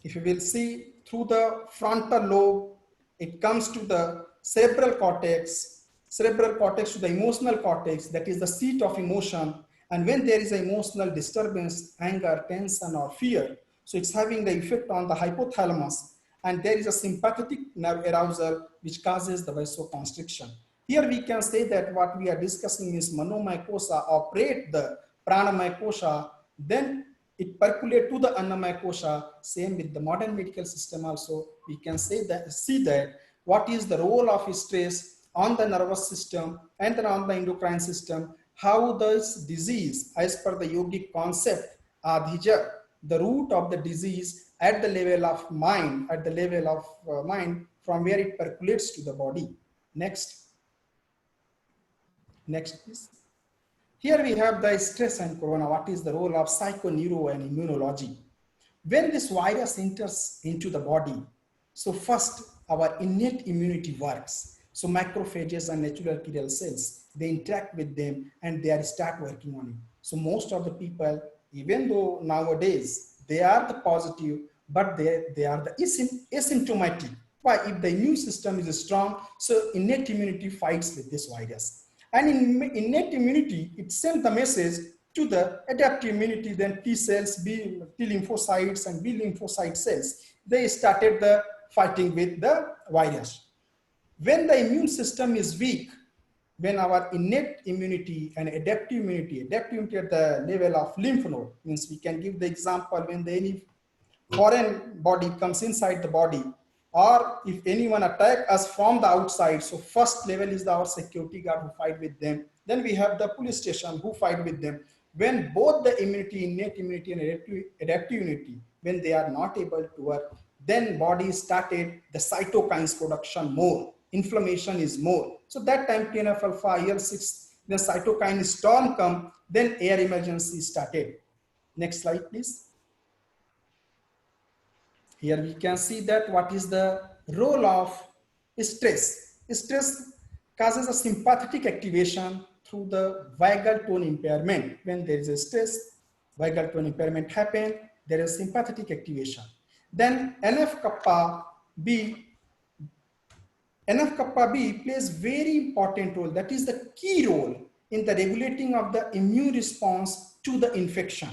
If you will see through the frontal lobe, it comes to the cerebral cortex to the emotional cortex, that is the seat of emotion. And when there is an emotional disturbance, anger, tension, or fear, so it's having the effect on the hypothalamus. And there is a sympathetic nerve arousal which causes the vasoconstriction. Here we can say that what we are discussing is manomaya kosha operate the pranamaya kosha, then it percolate to the annamaya kosha. Same with the modern medical system also. We can see that what is the role of stress on the nervous system and then on the endocrine system. How this disease, as per the yogic concept, adhija, the root of the disease at the level of mind, from where it percolates to the body. Next please. Here we have the stress and corona. What is the role of psychoneuro and immunology? When this virus enters into the body, so first our innate immunity works. So macrophages and natural killer cells, they interact with them and they start working on it. So most of the people, even though nowadays they are the positive, but they are the asymptomatic. Why? If the immune system is strong, so innate immunity fights with this virus. And in innate immunity, it sends the message to the adaptive immunity, then T cells, T lymphocytes and B lymphocyte cells. They started the fighting with the virus. When the immune system is weak, when our innate immunity and adaptive immunity at the level of lymph node, means we can give the example when any foreign body comes inside the body, or if anyone attack us from the outside, so first level is our security guard who fight with them. Then we have the police station who fight with them. When both the immunity, innate immunity and adaptive immunity, when they are not able to work, then body started the cytokines production more. Inflammation is more. So that time TNF-alpha, IL-6, the cytokine storm come, then air emergency started. Next slide, please. Here we can see that what is the role of stress. Stress causes a sympathetic activation through the vagal tone impairment. When there is a stress, vagal tone impairment happen, there is sympathetic activation. Then NF-kappa B plays very important role. That is the key role in the regulating of the immune response to the infection.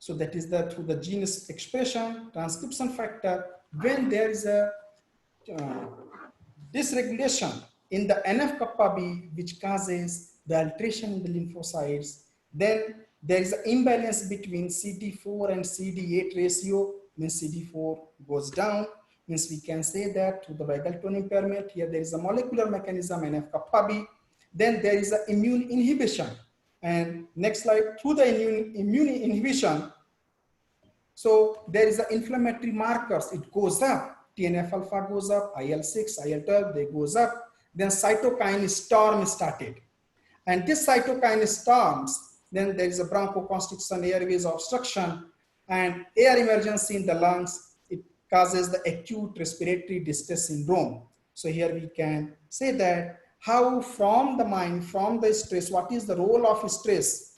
So that is the through the gene expression, transcription factor. When there is a dysregulation in the NF-kappa B, which causes the alteration in the lymphocytes, then there is an imbalance between CD4 and CD8 ratio, means CD4 goes down, means we can say that through the vagal tone impairment, here there is a molecular mechanism, NF-kappa B, then there is an immune inhibition. And next slide, through the immune inhibition, so there is the inflammatory markers, it goes up, TNF-alpha goes up, IL-6, IL-12, they goes up, then cytokine storm started. And this cytokine storms, then there is a bronchoconstriction, airways obstruction, and air emergency in the lungs. It causes the acute respiratory distress syndrome. So here we can say that how from the mind, from the stress, what is the role of stress?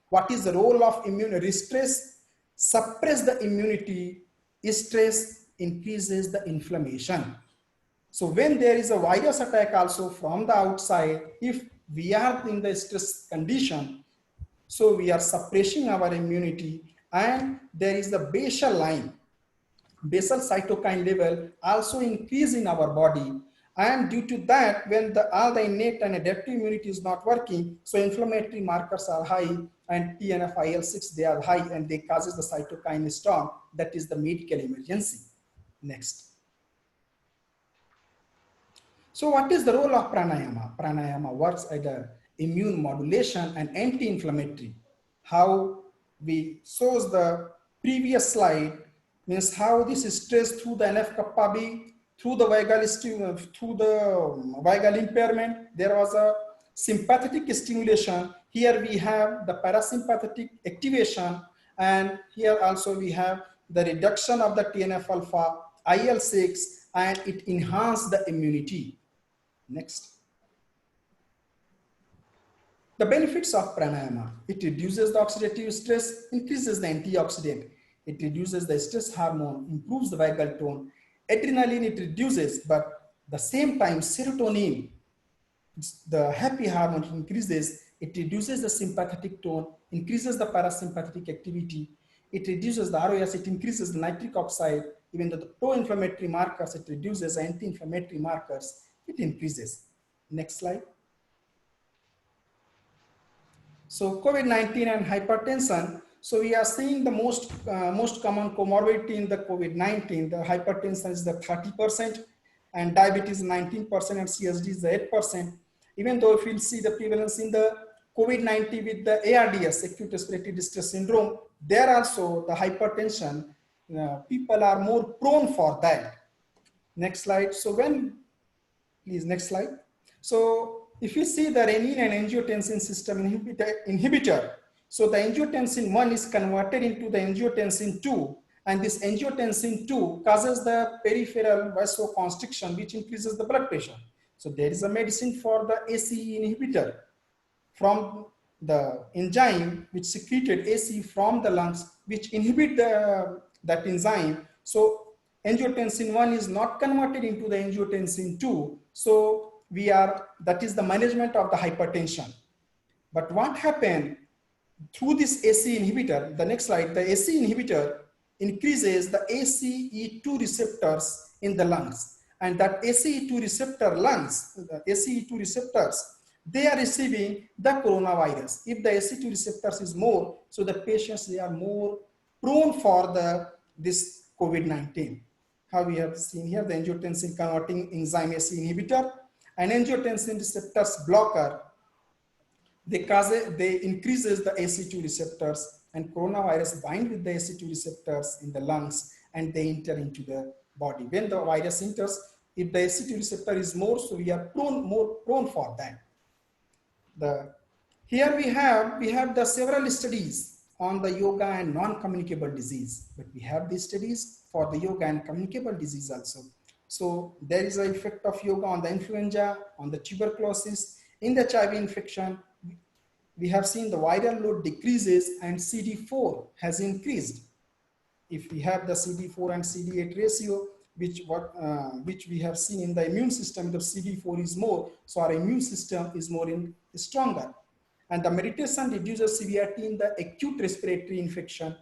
What is the role of immune stress? Suppress the immunity, stress increases the inflammation. So when there is a virus attack also from the outside, if we are in the stress condition, so we are suppressing our immunity, and there is the basal line, basal cytokine level also increase in our body. And due to that, when all the innate and adaptive immunity is not working, so inflammatory markers are high, and TNF, IL-6, they are high, and they causes the cytokine storm. That is the medical emergency. Next. So what is the role of pranayama? Pranayama works as a immune modulation and anti-inflammatory. How we shows the previous slide means how this is stress through the NF-kappa B, through the vagal impairment, there was a sympathetic stimulation. Here we have the parasympathetic activation, and here also we have the reduction of the TNF-alpha, IL-6, and it enhanced the immunity. Next. The benefits of pranayama: it reduces the oxidative stress, increases the antioxidant, it reduces the stress hormone, improves the vagal tone, adrenaline it reduces, but at the same time serotonin, the happy hormone, increases, it reduces the sympathetic tone, increases the parasympathetic activity, it reduces the ROS, it increases the nitric oxide, even though the pro-inflammatory markers, it reduces anti-inflammatory markers, it increases. Next slide. So COVID-19 and hypertension. So we are seeing the most common comorbidity in the COVID-19. The hypertension is the 30%, and diabetes 19%, and CSD is the 8%. Even though if you'll see the prevalence in the COVID-19 with the ARDS, acute respiratory distress syndrome, there also the hypertension, people are more prone for that. Next slide. So please, next slide. So if you see the renin and angiotensin system inhibitor, so the angiotensin 1 is converted into the angiotensin 2, and this angiotensin 2 causes the peripheral vasoconstriction, which increases the blood pressure. So there is a medicine for the ACE inhibitor from the enzyme which secreted ACE from the lungs, which inhibit that enzyme. So angiotensin 1 is not converted into the angiotensin 2. So that is the management of the hypertension. But what happened through this ACE inhibitor, the next slide, the ACE inhibitor increases the ACE2 receptors in the lungs. And that ACE2 receptor lungs, the ACE2 receptors, they are receiving the coronavirus. If the ACE2 receptors is more, so the patients, they are more prone for this COVID-19. How we have seen here, the angiotensin converting enzyme ACE inhibitor and angiotensin receptors blocker, they increases the ACE2 receptors, and coronavirus bind with the ACE2 receptors in the lungs, and they enter into the body. When the virus enters, if the ACE2 receptor is more, so we are more prone for that. Here we have the several studies on the yoga and non-communicable disease, but we have these studies for the yoga and communicable disease also. So there is an effect of yoga on the influenza, on the tuberculosis, in the HIV infection. We have seen the viral load decreases and CD4 has increased. If we have the CD4 and CD8 ratio, which we have seen in the immune system, the CD4 is more, so our immune system is stronger. And the meditation reduces severity in the acute respiratory infection,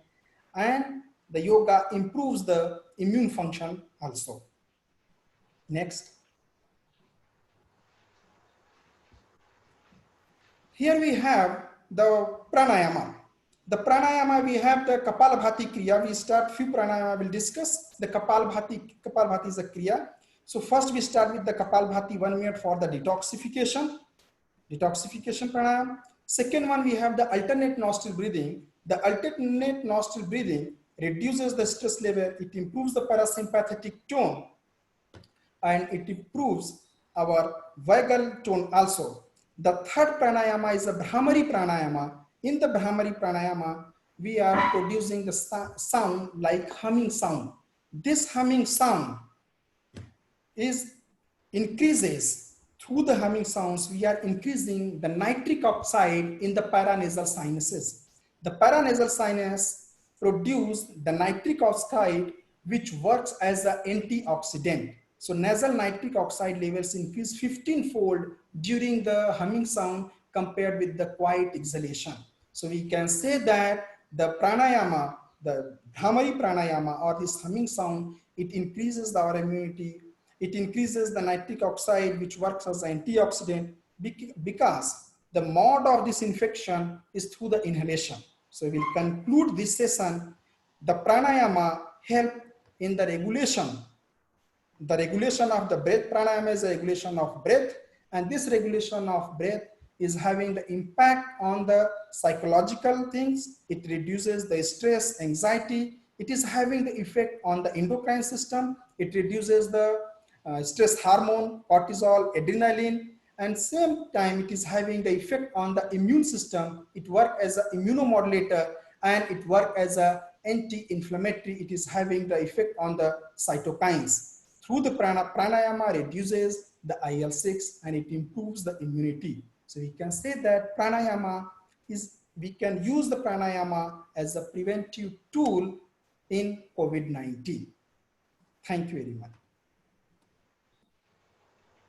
and the yoga improves the immune function also. Next. Here we have the pranayama. The pranayama, we have the Kapalabhati Kriya. We start few pranayama, we'll discuss. The Kapalabhati is a Kriya. So first we start with the Kapalabhati 1 minute for the detoxification pranayama. Second one, we have the alternate nostril breathing. The alternate nostril breathing reduces the stress level. It improves the parasympathetic tone and it improves our vagal tone also. The third pranayama is a Bhramari pranayama. In the Bhramari pranayama, we are producing the sound like humming sound. This humming sound increases through the humming sounds. We are increasing the nitric oxide in the paranasal sinuses. The paranasal sinus produce the nitric oxide, which works as an antioxidant. So nasal nitric oxide levels increase 15-fold during the humming sound compared with the quiet exhalation. So we can say that the pranayama, the Bhramari pranayama or this humming sound, it increases our immunity. It increases the nitric oxide, which works as an antioxidant, because the mode of this infection is through the inhalation. So we'll conclude this session. The pranayama help in the regulation of the breath. Pranayama is a regulation of breath, and this regulation of breath is having the impact on the psychological things. It reduces the stress, anxiety. It is having the effect on the endocrine system. It reduces the stress hormone, cortisol, adrenaline, and same time it is having the effect on the immune system. It works as an immunomodulator and it works as an anti-inflammatory. It is having the effect on the cytokines. Through the pranayama reduces the IL-6 and it improves the immunity. So we can say that we can use the pranayama as a preventive tool in COVID-19. Thank you very much.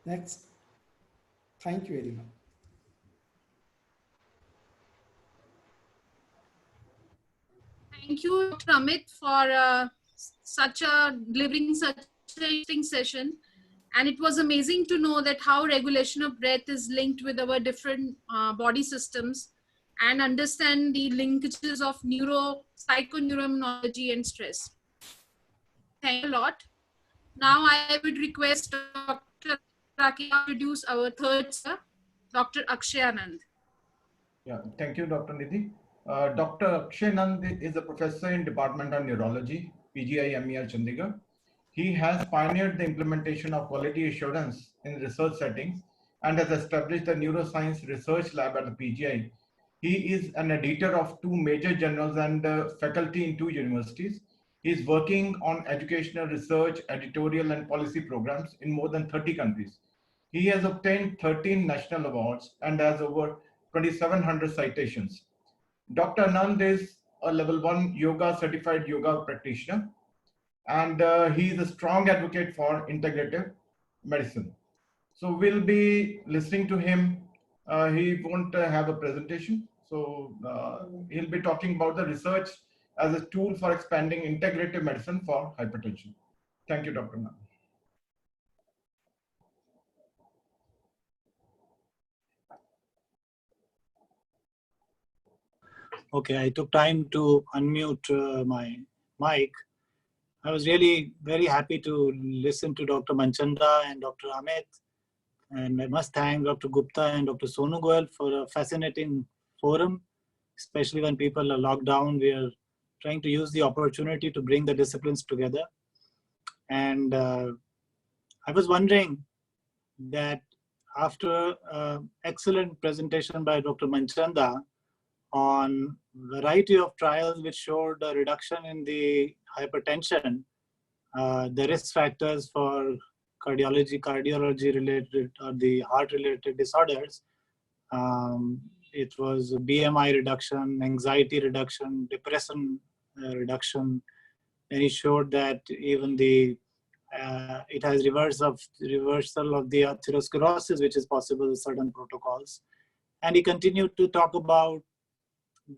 Next. Thank you very much. Thank you, Dr. Amit, for delivering such an interesting session. And it was amazing to know that how regulation of breath is linked with our different body systems and understand the linkages of psychoneuroimmunology and stress. Thank you a lot. Now I would request Dr. Raki to introduce our third sir, Dr. Akshay Anand. Yeah, thank you, Dr. Nidhi. Dr. Akshay Anand is a professor in Department of Neurology, PGIMER, Chandigarh. He has pioneered the implementation of quality assurance in research settings and has established the Neuroscience Research Lab at the PGI. He is an editor of 2 major journals and faculty in 2 universities. He is working on educational research, editorial, and policy programs in more than 30 countries. He has obtained 13 national awards and has over 2,700 citations. Dr. Anand is a level 1 yoga certified yoga practitioner, and he is a strong advocate for integrative medicine. So we'll be listening to him. He won't have a presentation. So he'll be talking about the research as a tool for expanding integrative medicine for hypertension. Thank you, Dr. Anand. Okay, I took time to unmute my mic. I was really very happy to listen to Dr. Manchanda and Dr. Amit. And I must thank Dr. Gupta and Dr. Sonu Goel for a fascinating forum, especially when people are locked down. We are trying to use the opportunity to bring the disciplines together. And I was wondering that after excellent presentation by Dr. Manchanda on variety of trials which showed a reduction in the hypertension, the risk factors for cardiology related or the heart related disorders. It was BMI reduction, anxiety reduction, depression reduction, and he showed that even it has reversal of the atherosclerosis, which is possible with certain protocols. And he continued to talk about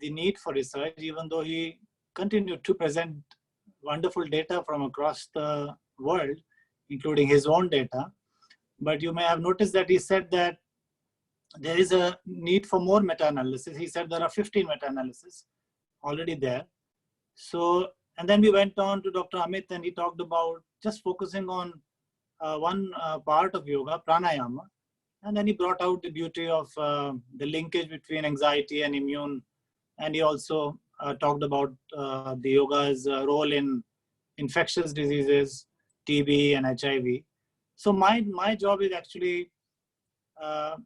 the need for research, even though he continued to present wonderful data from across the world, including his own data. But you may have noticed that he said that there is a need for more meta-analysis. He said there are 15 meta-analysis already there. So, and then we went on to Dr. Amit, and he talked about just focusing on one part of yoga, pranayama. And then he brought out the beauty of the linkage between anxiety and immune. And he also talked about the yoga's role in infectious diseases, TB and HIV. So my job is actually an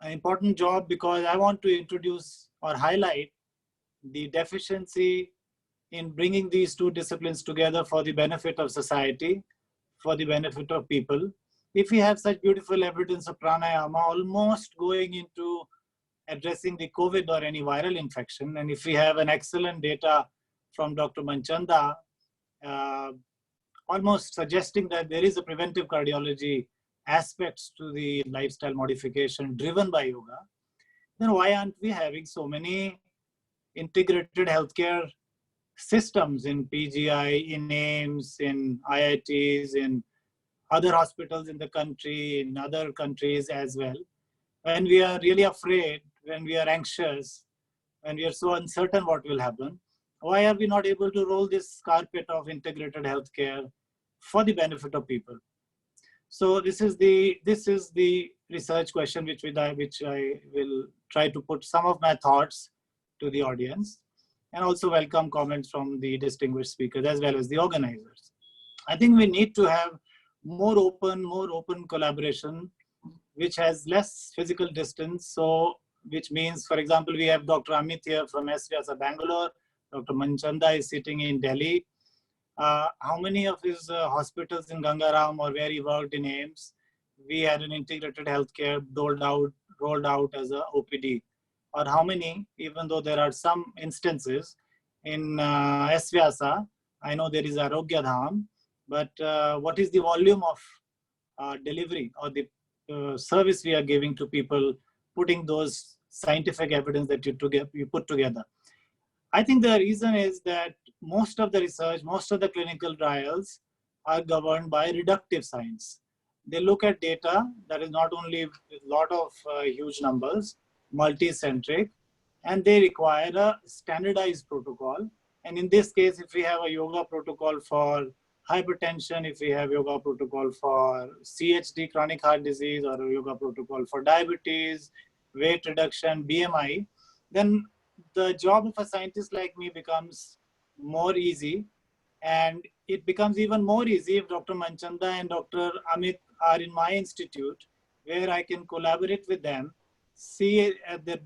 important job because I want to introduce or highlight the deficiency in bringing these two disciplines together for the benefit of society, for the benefit of people. If we have such beautiful evidence of pranayama almost going into addressing the COVID or any viral infection, and if we have an excellent data from Dr. Manchanda, almost suggesting that there is a preventive cardiology aspects to the lifestyle modification driven by yoga, then why aren't we having so many integrated healthcare systems in PGI, in AIMS, in IITs, in other hospitals in the country, in other countries as well? When we are really afraid, when we are anxious, when we are so uncertain what will happen, why are we not able to roll this carpet of integrated healthcare for the benefit of people? So this is the research question which I will try to put some of my thoughts to the audience, and also welcome comments from the distinguished speakers as well as the organizers. I think we need to have more open collaboration, which has less physical distance. So, which means, for example, we have Dr. Amit here from SVASA Bangalore. Dr. Manchanda is sitting in Delhi. How many of his hospitals in Gangaram or where he worked in AIMS, we had an integrated healthcare rolled out as a OPD? Or how many, even though there are some instances in SVASA, I know there is Arogya Dham, but what is the volume of delivery or the service we are giving to people, putting those scientific evidence that you put together? I think the reason is that most of the research, most of the clinical trials are governed by reductive science. They look at data that is not only a lot of huge numbers, multi-centric, and they require a standardized protocol. And in this case, if we have a yoga protocol for hypertension, if we have yoga protocol for CHD, chronic heart disease, or a yoga protocol for diabetes, weight reduction, BMI, then the job of a scientist like me becomes more easy. And it becomes even more easy if Dr. Manchanda and Dr. Amit are in my institute, where I can collaborate with them,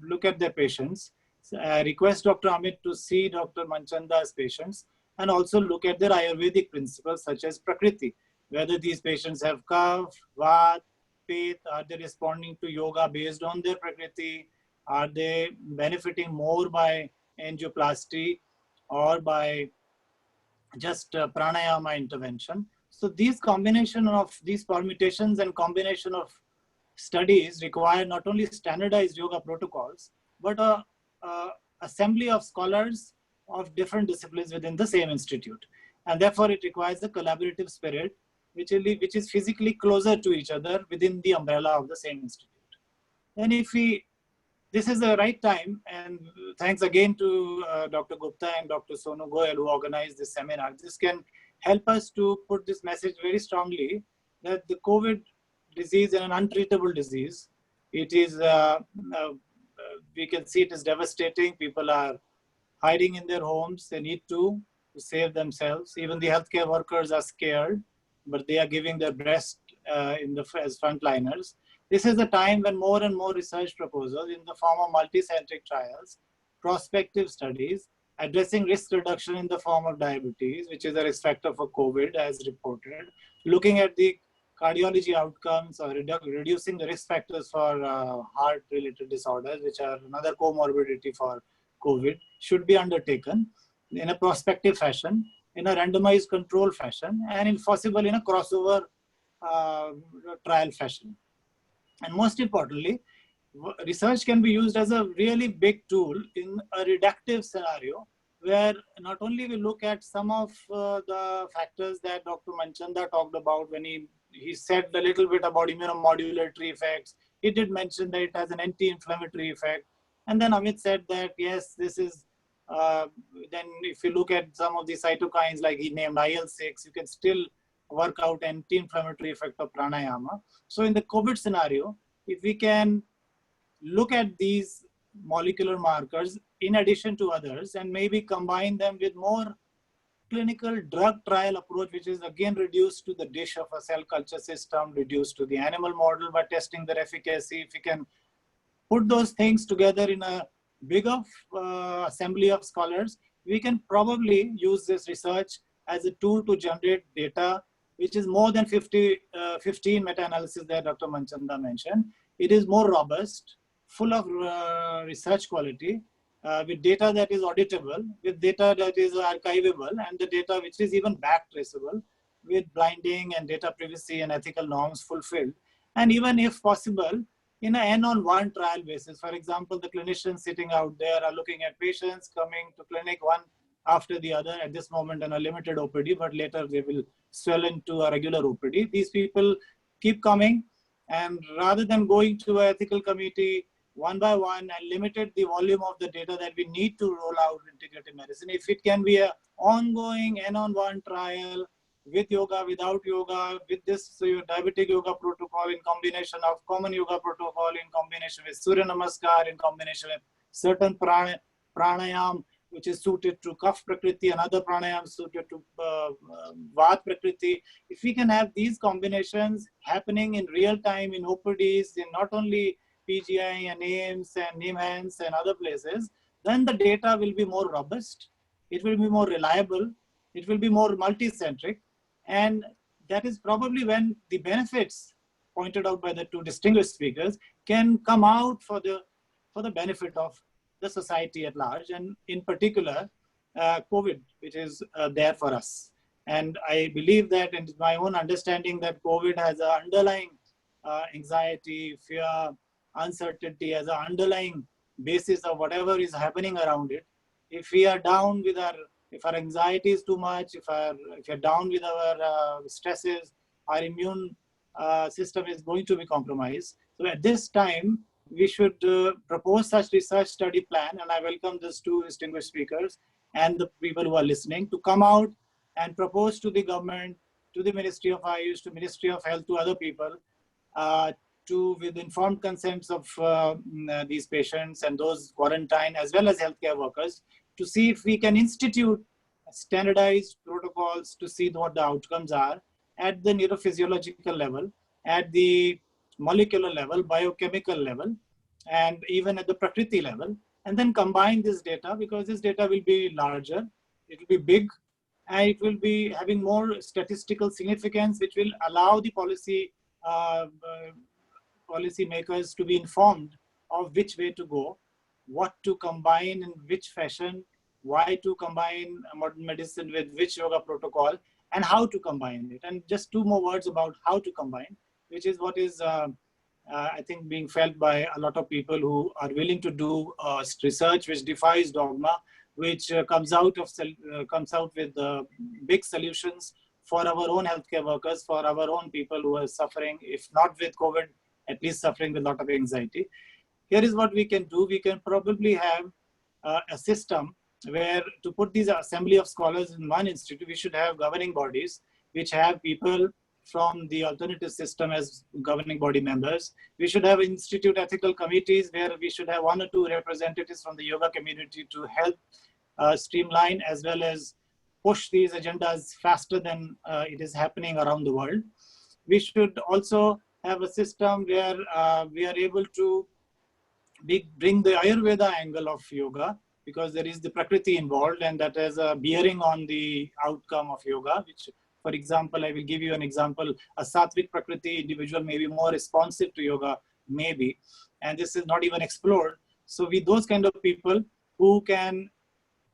look at their patients, request Dr. Amit to see Dr. Manchanda's patients, and also look at their Ayurvedic principles such as Prakriti, whether these patients have Kapha, Vata, Pitta, are they responding to yoga based on their Prakriti, are they benefiting more by angioplasty or by just pranayama intervention. So these combination of these permutations and combination of studies require not only standardized yoga protocols, but a assembly of scholars of different disciplines within the same institute. And therefore it requires a collaborative spirit, which is physically closer to each other within the umbrella of the same institute. And this is the right time, and thanks again to Dr. Gupta and Dr. Sonu Goyal who organized this seminar. This can help us to put this message very strongly that the COVID disease is an untreatable disease. It is, we can see it is devastating. People are hiding in their homes. They need to save themselves. Even the healthcare workers are scared, but they are giving their best as frontliners. This is the time when more and more research proposals in the form of multicentric trials, prospective studies, addressing risk reduction in the form of diabetes, which is a risk factor for COVID as reported, looking at the cardiology outcomes or reducing the risk factors for heart-related disorders, which are another comorbidity for COVID, should be undertaken in a prospective fashion, in a randomized control fashion, and if possible in a crossover trial fashion. And most importantly, research can be used as a really big tool in a reductive scenario, where not only we look at some of the factors that Dr. Manchanda talked about when he said a little bit about immunomodulatory effects. He did mention that it has an anti-inflammatory effect. And then Amit said that, yes, this is, then if you look at some of the cytokines, like he named IL-6, you can still work out anti-inflammatory effect of pranayama. So in the COVID scenario, if we can look at these molecular markers in addition to others and maybe combine them with more clinical drug trial approach, which is again reduced to the dish of a cell culture system, reduced to the animal model by testing their efficacy. If we can put those things together in a bigger assembly of scholars, we can probably use this research as a tool to generate data, which is more than 15 meta-analysis that Dr. Manchanda mentioned. It is more robust, full of research quality, with data that is auditable, with data that is archivable, and the data which is even back traceable, with blinding and data privacy and ethical norms fulfilled. And even if possible, in an N-on-1 trial basis. For example, the clinicians sitting out there are looking at patients coming to clinic one after the other, at this moment in a limited OPD, but later they will swell into a regular OPD. These people keep coming, and rather than going to an ethical committee one by one and limited the volume of the data that we need to roll out integrative medicine, if it can be an ongoing N-on-1 trial with yoga, without yoga, with this diabetic yoga protocol, in combination of common yoga protocol, in combination with Surya Namaskar, in combination with certain pranayam, which is suited to Kapha Prakriti, another pranayam suited to Vata Prakriti. If we can have these combinations happening in real time in OPDs, in not only PGI and AIMS and NIMHANS and other places, then the data will be more robust, it will be more reliable, it will be more multi-centric, and that is probably when the benefits pointed out by the two distinguished speakers can come out for the benefit of the society at large, and in particular, COVID, which is there for us. And I believe that, and my own understanding, that COVID has an underlying anxiety, fear, uncertainty as an underlying basis of whatever is happening around it. If we are down with if our anxiety is too much, if you're down with our stresses, our immune system is going to be compromised. So at this time, we should propose such research study plan, and I welcome these two distinguished speakers and the people who are listening to come out and propose to the government, to the Ministry of Ayush, to Ministry of Health, to other people, with informed consents of these patients and those quarantined, as well as healthcare workers, to see if we can institute standardized protocols to see what the outcomes are at the neurophysiological level, at the molecular level, biochemical level, and even at the Prakriti level, and then combine this data, because this data will be larger, it will be big, and it will be having more statistical significance, which will allow the policy makers to be informed of which way to go, what to combine in which fashion, why to combine modern medicine with which yoga protocol, and how to combine it. And just two more words about how to combine, which is what is, I think, being felt by a lot of people who are willing to do research which defies dogma, which comes out with big solutions for our own healthcare workers, for our own people who are suffering, if not with COVID, at least suffering with a lot of anxiety. Here is what we can do. We can probably have a system where, to put these assembly of scholars in one institute, we should have governing bodies which have people from the alternative system as governing body members. We should have institute ethical committees where we should have 1 or 2 representatives from the yoga community to help streamline as well as push these agendas faster than it is happening around the world. We should also have a system where we are able to bring the Ayurveda angle of yoga, because there is the Prakriti involved, and that has a bearing on the outcome of yoga, which, for example, I will give you an example. A Sattvic Prakriti individual may be more responsive to yoga, maybe, and this is not even explored. So with those kind of people who can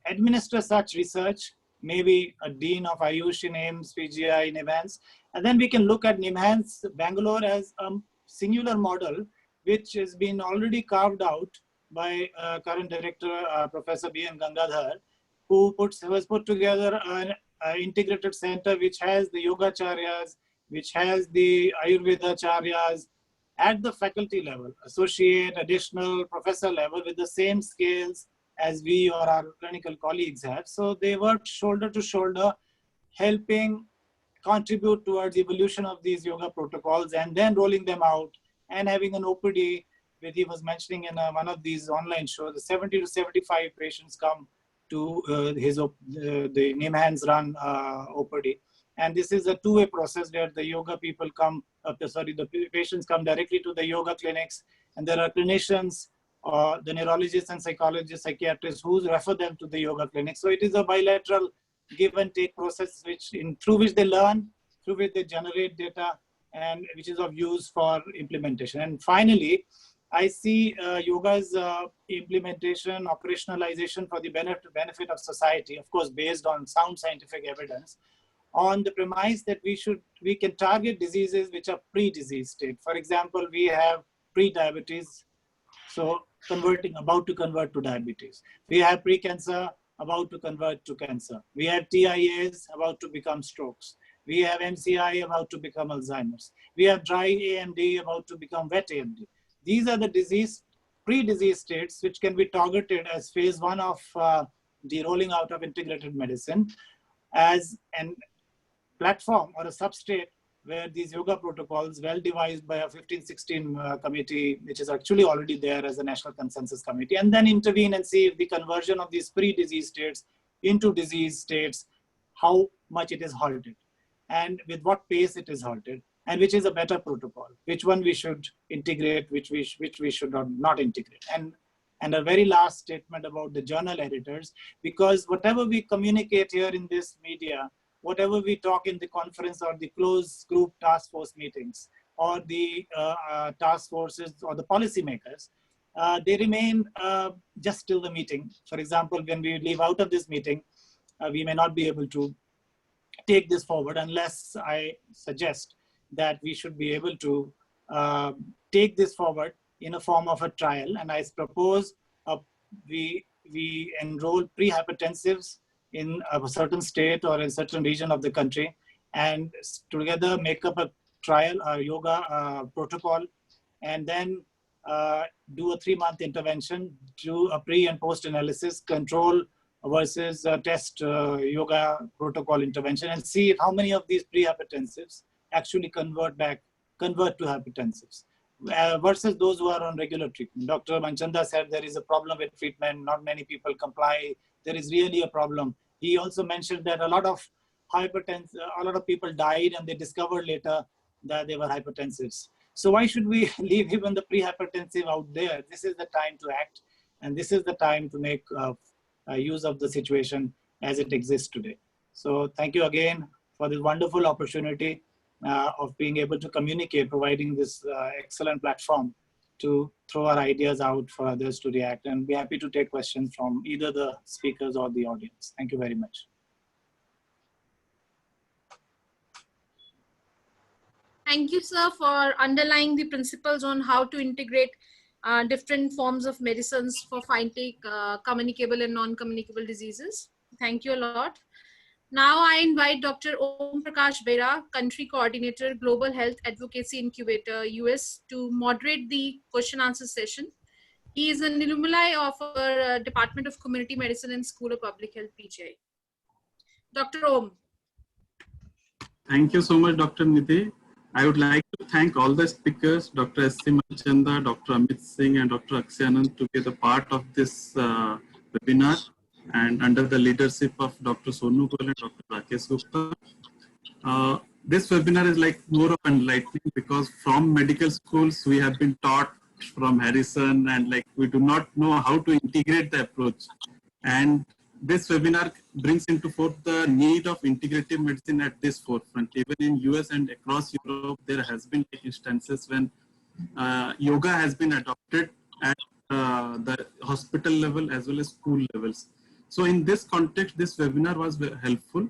administer such research, maybe a dean of Ayush in AIMS, PGI, NIMHANS, and then we can look at NIMHANS Bangalore as a singular model which has been already carved out by current director, Professor B.N. Gangadhar, who was put together an integrated center which has the Yogacharyas, which has the Ayurvedacharyas at the faculty level, associate, additional, professor level with the same scales as we or our clinical colleagues have. So they worked shoulder to shoulder, helping contribute towards evolution of these yoga protocols and then rolling them out and having an OPD, which he was mentioning in one of these online shows. The 70 to 75 patients come to the NIMHANS run OPD. And this is a two-way process where the yoga people come, the patients come directly to the yoga clinics, and there are clinicians, the neurologists and psychologists, psychiatrists who refer them to the yoga clinic. So it is a bilateral give and take process through which they learn, through which they generate data, and which is of use for implementation. And finally, I see yoga's implementation, operationalization for the benefit of society, of course, based on sound scientific evidence, on the premise that we can target diseases which are pre-disease state. For example, we have pre-diabetes, so about to convert to diabetes. We have pre-cancer, about to convert to cancer. We have TIAs, about to become strokes. We have MCI, about to become Alzheimer's. We have dry AMD, about to become wet AMD. These are the pre-disease states which can be targeted as phase 1 of the rolling out of integrated medicine as an platform or a substrate where these yoga protocols, well devised by a 15-16 committee, which is actually already there as a national consensus committee, and then intervene and see if the conversion of these pre-disease states into disease states, how much it is halted, and with what pace it is halted, and which is a better protocol, which one we should integrate, which we should not integrate. And a very last statement about the journal editors, because whatever we communicate here in this media, whatever we talk in the conference or the closed group task force meetings or the task forces or the policymakers, they remain just till the meeting. For example, when we leave out of this meeting, we may not be able to take this forward unless I suggest that we should be able to take this forward in a form of a trial. And I propose we enroll pre-hypertensives in a certain state or in a certain region of the country, and together make up a trial, a yoga protocol, and then do a 3-month intervention, do a pre and post analysis, control versus test yoga protocol intervention, and see how many of these pre-hypertensives actually convert to hypertensives versus those who are on regular treatment. Dr. Manchanda said there is a problem with treatment, not many people comply. There is really a problem. He also mentioned that a lot of people died and they discovered later that they were hypertensives. So why should we leave even the pre-hypertensive out there? This is the time to act, and this is the time to make use of the situation as it exists today. So thank you again for this wonderful opportunity of being able to communicate, providing this excellent platform to throw our ideas out for others to react, and be happy to take questions from either the speakers or the audience. Thank you very much. Thank you, sir, for underlying the principles on how to integrate different forms of medicines for fighting communicable and non-communicable diseases. Thank you a lot. Now I invite Dr. Om Prakash Bera, Country Coordinator, Global Health Advocacy Incubator, US, to moderate the question answer session. He is an alumni of our Department of Community Medicine and School of Public Health, PGI. Dr. Om. Thank you so much, Dr. Nidhi. I would like to thank all the speakers, Dr. S.C. Manchanda, Dr. Amit Singh, and Dr. Akshay Anand, to be the part of this webinar, and under the leadership of Dr. Sonu Goel and Dr. Rakesh Gupta. This webinar is like more of enlightening, because from medical schools we have been taught from Harrison, and like we do not know how to integrate the approach. And this webinar brings into forth the need of integrative medicine at this forefront. Even in US and across Europe, there has been instances when yoga has been adopted at the hospital level as well as school levels. So in this context, this webinar was very helpful.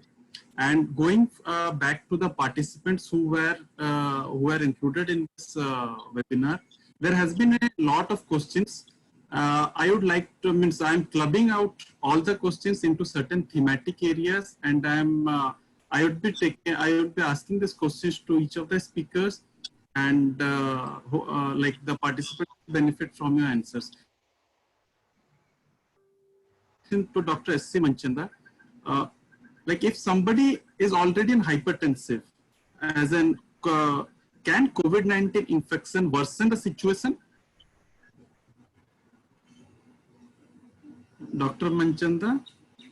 And going back to the participants who were included in this webinar, there has been a lot of questions. I would like to, I'm clubbing out all the questions into certain thematic areas, and I would be asking these questions to each of the speakers, and like the participants benefit from your answers. To Dr. S.C. Manchanda, like if somebody is already in hypertensive, as in, can COVID-19 infection worsen the situation? Dr. Manchanda?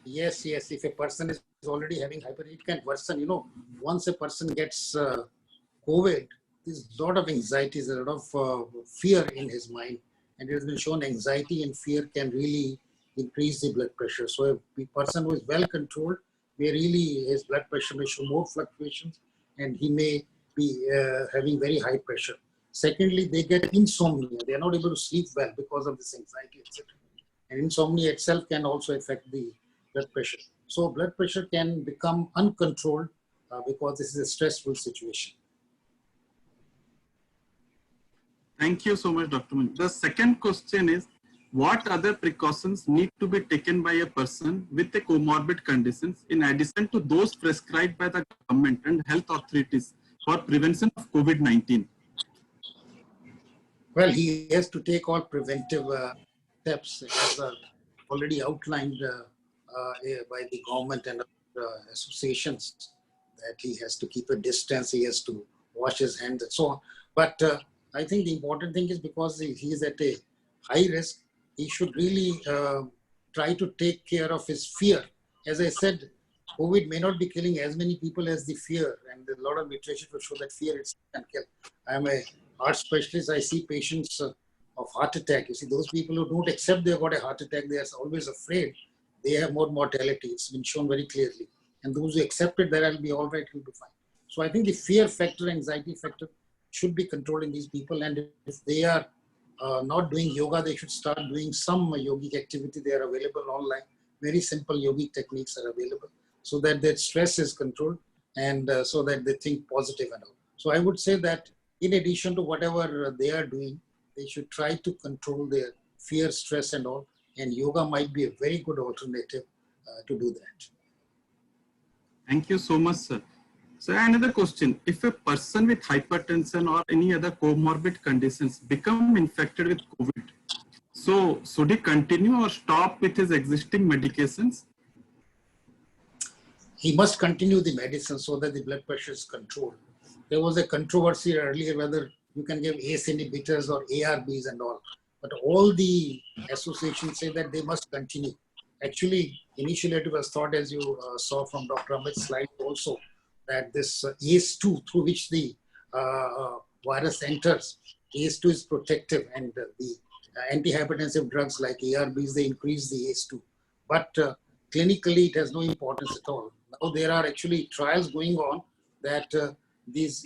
Yes, yes. If a person is already having hypertension, it can worsen. Once a person gets COVID, there's a lot of anxiety, there's a lot of fear in his mind. And it has been shown anxiety and fear can really increase the blood pressure. So a person who is well controlled, his blood pressure may show more fluctuations and he may be having very high pressure. Secondly, they get insomnia. They are not able to sleep well because of this anxiety, etc. And insomnia itself can also affect the blood pressure. So blood pressure can become uncontrolled because this is a stressful situation. Thank you so much, Dr. Manchanda. The second question is, what other precautions need to be taken by a person with a comorbid conditions in addition to those prescribed by the government and health authorities for prevention of COVID-19? Well, he has to take all preventive steps as already outlined by the government and associations, that he has to keep a distance, he has to wash his hands and so on. But I think the important thing is, because he is at a high risk, he should really try to take care of his fear. As I said, COVID may not be killing as many people as the fear, and there's a lot of literature to show that fear itself can kill. I'm a heart specialist. I see patients of heart attack. You see, those people who don't accept they've got a heart attack, they are always afraid. They have more mortality. It's been shown very clearly. And those who accept it, that will be all right, will be fine. So I think the fear factor, anxiety factor should be controlled in these people. And if they are not doing yoga, they should start doing some yogic activity. They are available online. Very simple yogic techniques are available, so that their stress is controlled and so that they think positive and all. So I would say that in addition to whatever they are doing, they should try to control their fear, stress and all. And yoga might be a very good alternative to do that. Thank you so much, sir. So another question, if a person with hypertension or any other comorbid conditions become infected with COVID, so should he continue or stop with his existing medications? He must continue the medicine so that the blood pressure is controlled. There was a controversy earlier whether you can give ACE inhibitors or ARBs and all. But all the associations say that they must continue. Actually, initially it was thought, as you saw from Dr. Amit's slide also, that this ACE2 through which the virus enters, ACE2 is protective, and the antihypertensive drugs like ARBs, they increase the ACE2. But clinically, it has no importance at all. Now there are actually trials going on that these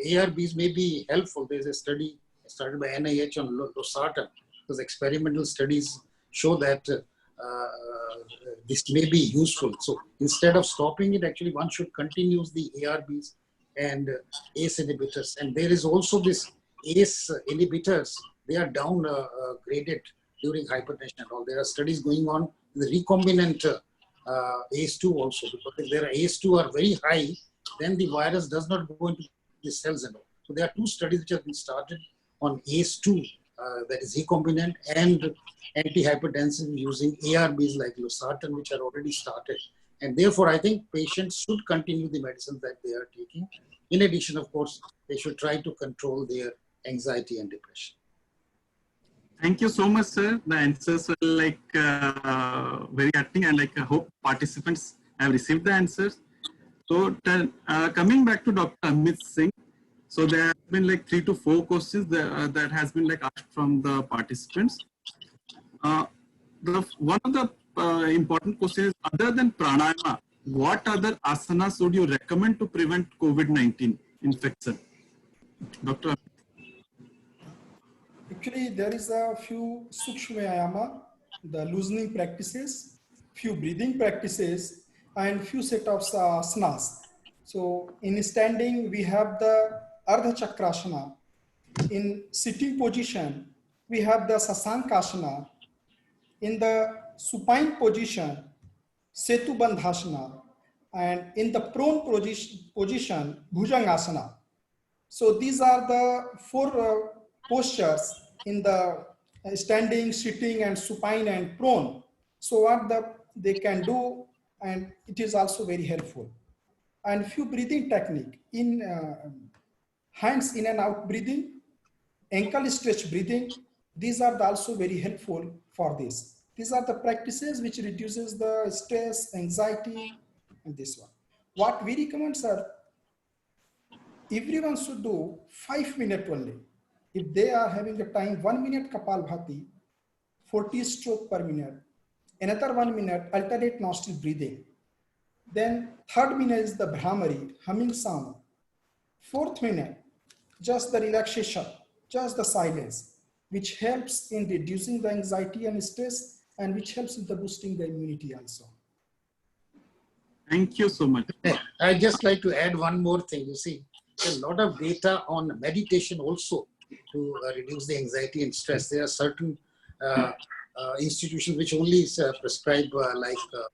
ARBs may be helpful. There's a study started by NIH on losartan, because experimental studies show that this may be useful. So instead of stopping it, actually one should continue the ARBs and ACE inhibitors. And there is also this ACE inhibitors, they are down graded during hypertension and all. There are studies going on, the recombinant ACE2 also, because if their ACE2 are very high, then the virus does not go into the cells and all. So there are two studies which have been started on ACE2, that is recombinant, and antihypertensive using ARBs like losartan, which are already started. And therefore, I think patients should continue the medicines that they are taking. In addition, of course, they should try to control their anxiety and depression. Thank you so much, sir. The answers were like very cutting, and I hope participants have received the answers. So coming back to Dr. Amit Singh, so there have been like 3 to 4 questions that has been like asked from the participants. One of the important questions is, other than pranayama, what other asanas would you recommend to prevent COVID-19 infection? Dr. Actually, there is a few sukshmayama, the loosening practices, few breathing practices, and few set of asanas. So in standing, we have the Ardha Chakrasana. In sitting position, we have the Sasankasana. In the supine position, Setu Bandhasana. And in the prone position, Bhujangasana. So these are the four postures in the standing, sitting, and supine and prone. So what they can do, and it is also very helpful. And few breathing technique in hands in and out breathing, ankle stretch breathing. These are also very helpful for this. These are the practices which reduces the stress, anxiety, and this one. What we recommend, sir, everyone should do 5 minutes only. If they are having the time, 1 minute Kapalbhati, 40 stroke per minute, another 1 minute alternate nostril breathing. Then third minute is the Brahmari, humming sound. Fourth minute, just the relaxation, just the silence, which helps in reducing the anxiety and stress, and which helps in the boosting the immunity also. Thank you so much. I'd just like to add one more thing. You see, there's a lot of data on meditation also to reduce the anxiety and stress. There are certain institutions which only prescribe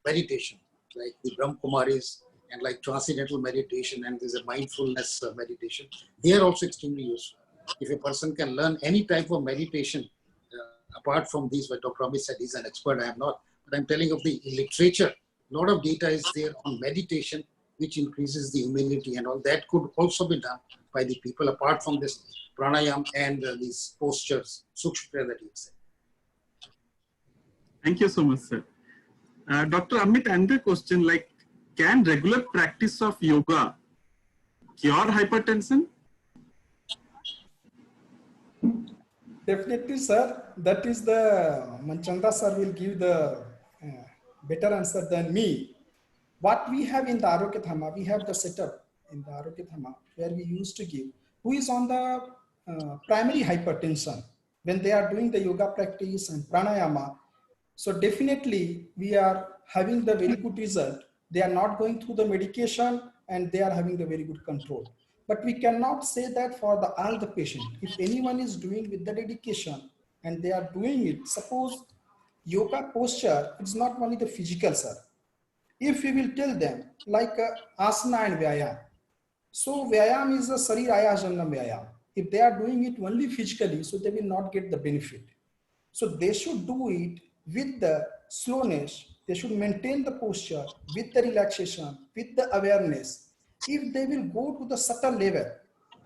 meditation, like the Brahm Kumaris and like transcendental meditation, and there's a mindfulness meditation. They are also extremely useful. If a person can learn any type of meditation, apart from these, what Dr. Amit said, he's an expert, I am not, but I'm telling of the literature, a lot of data is there on meditation, which increases the immunity, and all that could also be done by the people, apart from this pranayama and these postures, sukshma that you said. Thank you so much, sir. Dr. Amit, another question, like, can regular practice of yoga cure hypertension? Definitely, sir. That is the Manchanda sir will give the better answer than me. What we have in the Arogya Dhama, we have the setup in the Arogya Dhama where we used to give who is on the primary hypertension when they are doing the yoga practice and pranayama. So definitely we are having the very good result. They are not going through the medication and they are having the very good control. But we cannot say that for all the patient. If anyone is doing with the dedication and they are doing it, suppose yoga posture, it's not only the physical, sir. If we will tell them like asana and vyayam. So vyayam is a sarir ayajannam vyayam. If they are doing it only physically, so they will not get the benefit. So they should do it with the slowness. They should maintain the posture with the relaxation, with the awareness. If they will go to the subtle level,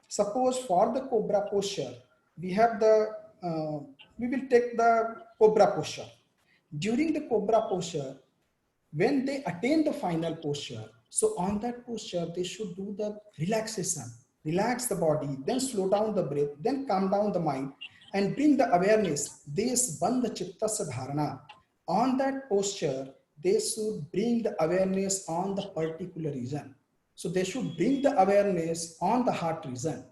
suppose for the cobra posture, we have the, we will take the cobra posture. During the cobra posture, when they attain the final posture, so on that posture, they should do the relaxation, relax the body, then slow down the breath, then calm down the mind and bring the awareness. This bandha chitta sadharana. On that posture, they should bring the awareness on the particular region. So they should bring the awareness on the heart region.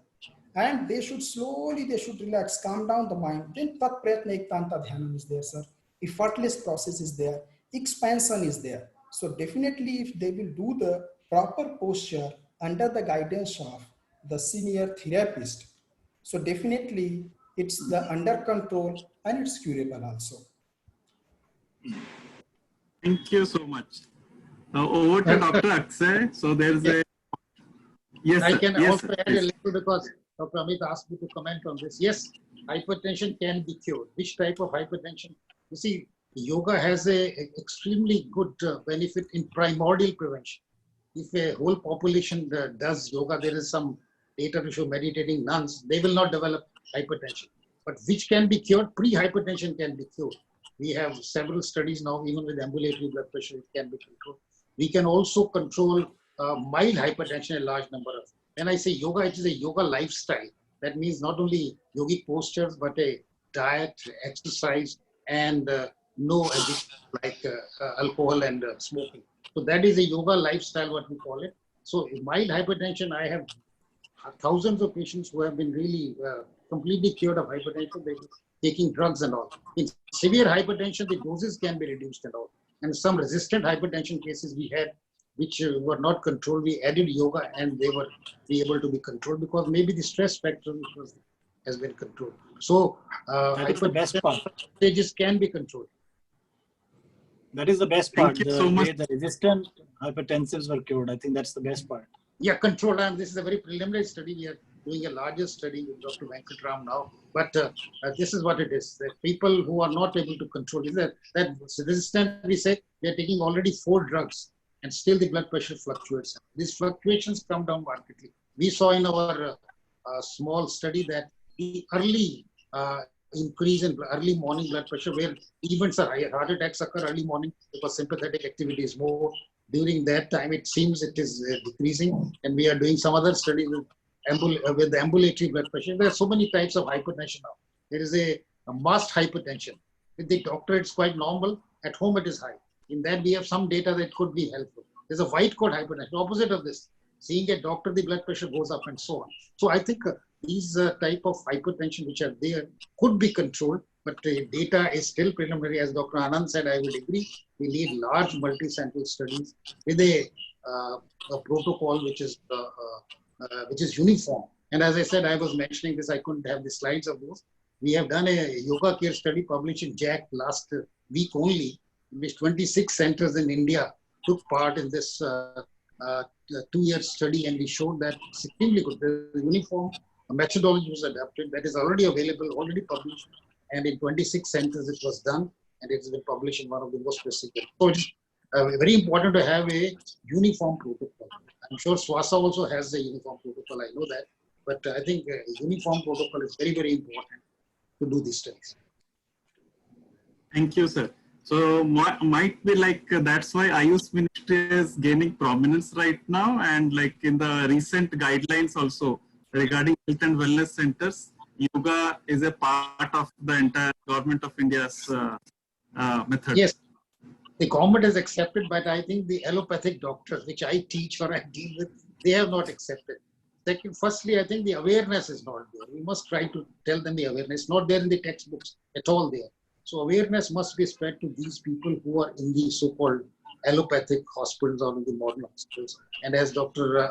And they should slowly, they should relax, calm down the mind. Then tat prayatna ektanta dhyanam is there, sir. Effortless process is there. Expansion is there. So definitely if they will do the proper posture under the guidance of the senior therapist, so definitely it's the under control and it's curable also. Thank you so much. Now over to Dr. Akshay. So there's a... Yes, I sir. can Yes, also sir. add a little because Dr. Amit asked me to comment on this. Yes, hypertension can be cured. Which type of hypertension? You see, yoga has a extremely good benefit in primordial prevention. If a whole population does yoga, there is some data to show meditating nuns, they will not develop hypertension. But which can be cured? Pre-hypertension can be cured. We have several studies now, even with ambulatory blood pressure, it can be controlled. We can also control mild hypertension, a large number of. When I say yoga, it is a yoga lifestyle. That means not only yogic postures, but a diet, exercise, and no addiction like alcohol and smoking. So that is a yoga lifestyle, what we call it. So mild hypertension, I have thousands of patients who have been really completely cured of hypertension. They're taking drugs and all. In severe hypertension, the doses can be reduced and all. And some resistant hypertension cases we had, which were not controlled, we added yoga and they were able to be controlled because maybe the stress factor was has been controlled. So that is the best part. Stages can be controlled. That is the best part. Thank you The so much. way the resistant hypertensives were cured. I think that's the best part. Yeah, controlled. And this is a very preliminary study. We are doing a larger study with Dr. Venkatram now. But this is what it is. That people who are not able to control it, that resistant, we say, they are taking already 4 drugs and still the blood pressure fluctuates. These fluctuations come down markedly. We saw in our small study that the early increase in early morning blood pressure, where events are higher, heart attacks occur early morning because sympathetic activity is more. During that time, it seems it is decreasing, and we are doing some other studies with the ambulatory blood pressure. There are so many types of hypertension now. There is a mast hypertension. With the doctor, it's quite normal. At home, it is high. In that, we have some data that could be helpful. There's a white coat hypertension, opposite of this. Seeing a doctor, the blood pressure goes up and so on. So I think these type of hypertension which are there could be controlled, but the data is still preliminary. As Dr. Anand said, I would agree. We need large multi-sample studies with a protocol which is uniform. And as I said, I was mentioning this, I couldn't have the slides of those. We have done a yoga care study published in JAC last week only, in which 26 centers in India took part in this 2-year study, and we showed that it's extremely good. The uniform methodology was adapted, that is already available, already published, and in 26 centers it was done, and it's been published in one of the most prestigious. So it's very important to have a uniform protocol. I'm sure SWASA also has a uniform protocol, I know that, but I think a uniform protocol is very, very important to do these studies. Thank you, sir. So might be like that's why Ayush Ministry is gaining prominence right now, and like in the recent guidelines also regarding health and wellness centers, yoga is a part of the entire government of India's method. Yes, the government has accepted, but I think the allopathic doctors, which I teach or I deal with, they have not accepted. Second, firstly, I think the awareness is not there. We must try to tell them the awareness, not there in the textbooks at all there. So awareness must be spread to these people who are in the so-called allopathic hospitals or in the modern hospitals. And as Dr.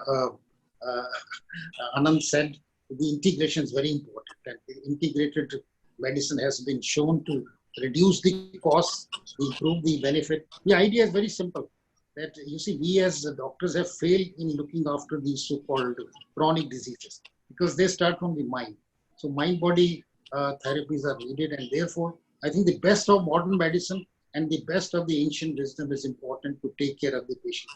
Anand said, the integration is very important. And the integrated medicine has been shown to reduce the costs, improve the benefit. The idea is very simple. That you see, we as doctors have failed in looking after these so-called chronic diseases because they start from the mind. So mind-body therapies are needed, and therefore, I think the best of modern medicine and the best of the ancient wisdom is important to take care of the patient.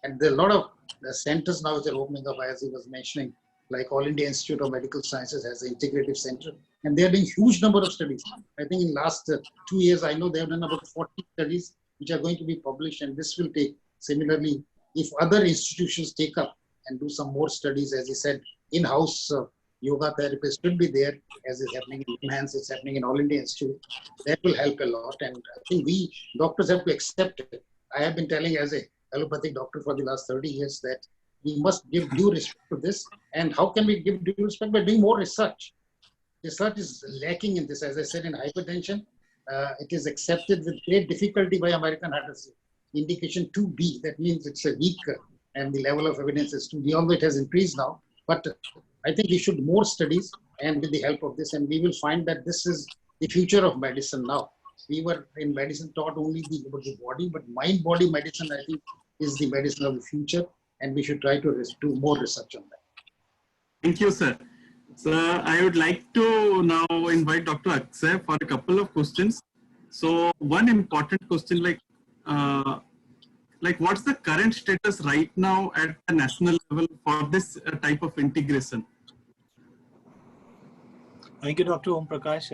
And there are a lot of centers now which are opening up, as he was mentioning, like All India Institute of Medical Sciences has an integrative center, and they are doing huge number of studies. I think in last 2 years, I know they have done about 40 studies which are going to be published, and this will take, similarly, if other institutions take up and do some more studies, as he said, in-house yoga therapists should be there, as is happening in Enhance, it's happening in All India Institute. That will help a lot, and I think we doctors have to accept it. I have been telling as a allopathic doctor for the last 30 years that we must give due respect to this. And how can we give due respect? By doing more research. Research is lacking in this. As I said, in hypertension, it is accepted with great difficulty by American Heart Association. Indication 2B, that means it's a weak, and the level of evidence is 2B, although it has increased now. But I think we should more studies, and with the help of this, and we will find that this is the future of medicine now. We were in medicine taught only about the body, but mind-body medicine, I think, is the medicine of the future, and we should try to do more research on that. Thank you, sir. So I would like to now invite Dr. Akshay for a couple of questions. So one important question, like what's the current status right now at the national level for this type of integration? Thank you, Dr. Om Prakash.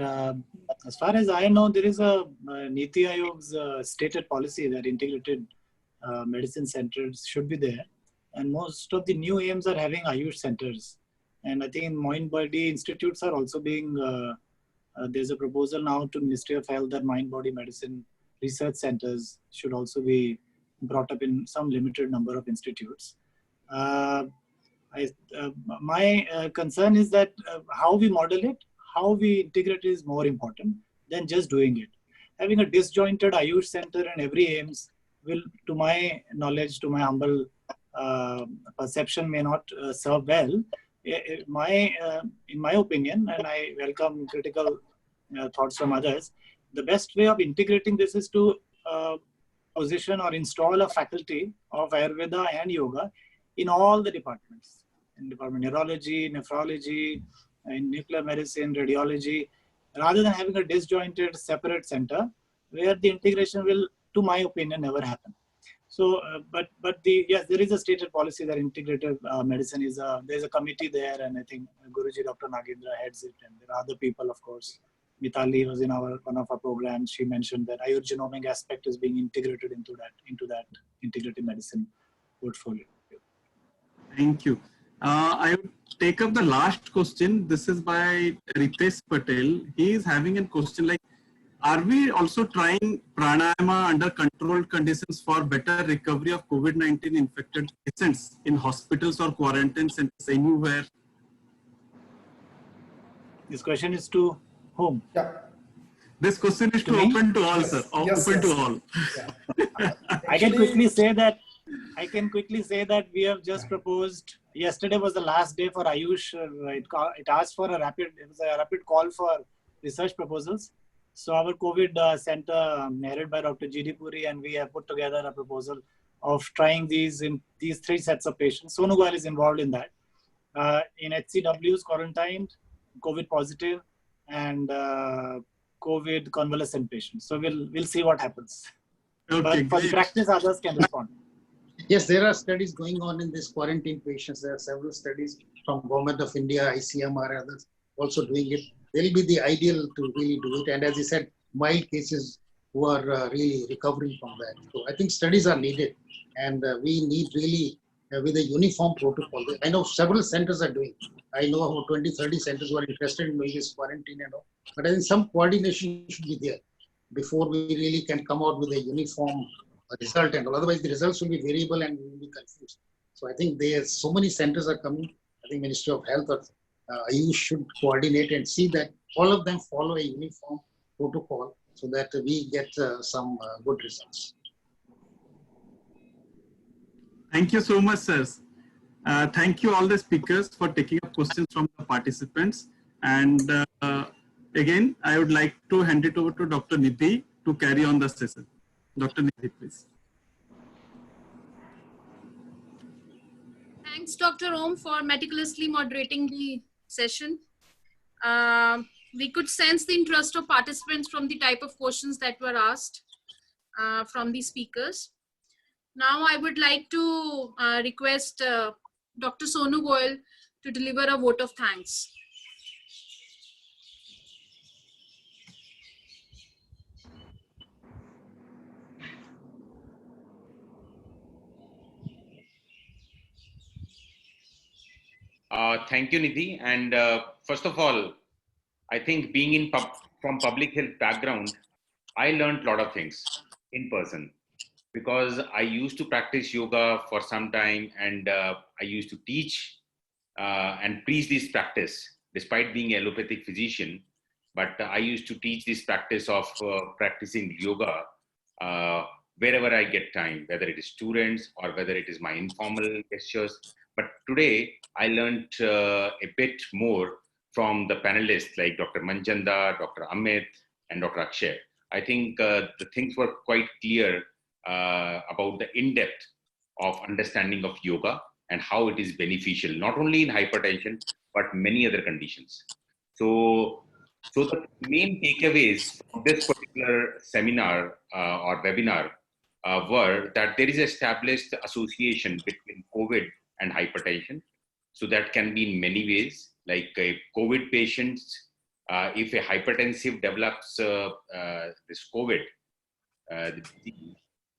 As far as I know, there is a Niti Aayog's stated policy that integrated medicine centers should be there. And most of the new aims are having Ayush centers. And I think in mind-body institutes are also being, there's a proposal now to Ministry of Health that mind-body medicine research centers should also be brought up in some limited number of institutes. My concern is that how we model it, how we integrate it is more important than just doing it. Having a disjointed Ayush center and every aims will, to my knowledge, to my humble perception, may not serve well. in my opinion, and I welcome critical thoughts from others, the best way of integrating this is to position or install a faculty of Ayurveda and yoga in all the departments, in department neurology, nephrology, in nuclear medicine, radiology, rather than having a disjointed separate center where the integration will, to my opinion, never happen. So, yes, there is a stated policy that integrative medicine is there's a committee there, and I think Guruji Dr. Nagendra heads it, and there are other people, of course. Mitali was in one of our programs. She mentioned that ayurgenomic aspect is being integrated into that integrative medicine portfolio. Thank you. I would take up the last question. This is by Ritesh Patel. He is having a question like, are we also trying pranayama under controlled conditions for better recovery of COVID-19 infected patients in hospitals or quarantine centers anywhere? This question is to whom? Yeah. This question is to open to all, sir. Open to all. Yeah. I can quickly say that we have just proposed. Yesterday was the last day for Ayush. It asked for it was a rapid call for research proposals. So our COVID center, headed by Dr. G.D. Puri, and we have put together a proposal of trying these 3 sets of patients. Sonu Goyal is involved in that. In HCWs, quarantined, COVID positive, and COVID convalescent patients. So we'll see what happens. Okay, but for the practice, others can respond. Yes, there are studies going on in these quarantine patients. There are several studies from Government of India, ICMR, others also doing it. They'll be the ideal to really do it. And as you said, mild cases who are really recovering from that. So I think studies are needed, and we need really with a uniform protocol. I know several centers are doing. I know about 20, 30 centers who are interested in doing this quarantine and all. But I think some coordination should be there before we really can come out with a uniform result and all. Otherwise, the results will be variable and we will be confused. So I think there's so many centers are coming. I think Ministry of Health or Ayush should coordinate and see that all of them follow a uniform protocol so that we get some good results. Thank you so much, sirs. Thank you all the speakers for taking up questions from the participants. And again, I would like to hand it over to Dr. Nidhi to carry on the session. Dr. Nidhi, please. Thanks, Dr. Om, for meticulously moderating the session. We could sense the interest of participants from the type of questions that were asked from the speakers. Now I would like to request Dr. Sonu Goyal to deliver a vote of thanks. Thank you, Nidhi. And first of all, I think being from public health background, I learned a lot of things in person because I used to practice yoga for some time, and I used to teach and preach this practice despite being an allopathic physician. But I used to teach this practice of practicing yoga wherever I get time, whether it is students or whether it is my informal gestures. But today I learned a bit more from the panelists like Dr. Manchanda, Dr. Amit, and Dr. Akshay. I think the things were quite clear about the in-depth of understanding of yoga and how it is beneficial, not only in hypertension, but many other conditions. So the main takeaways from this particular seminar or webinar were that there is established association between COVID and hypertension. So that can be in many ways, like COVID patients, if a hypertensive develops this COVID,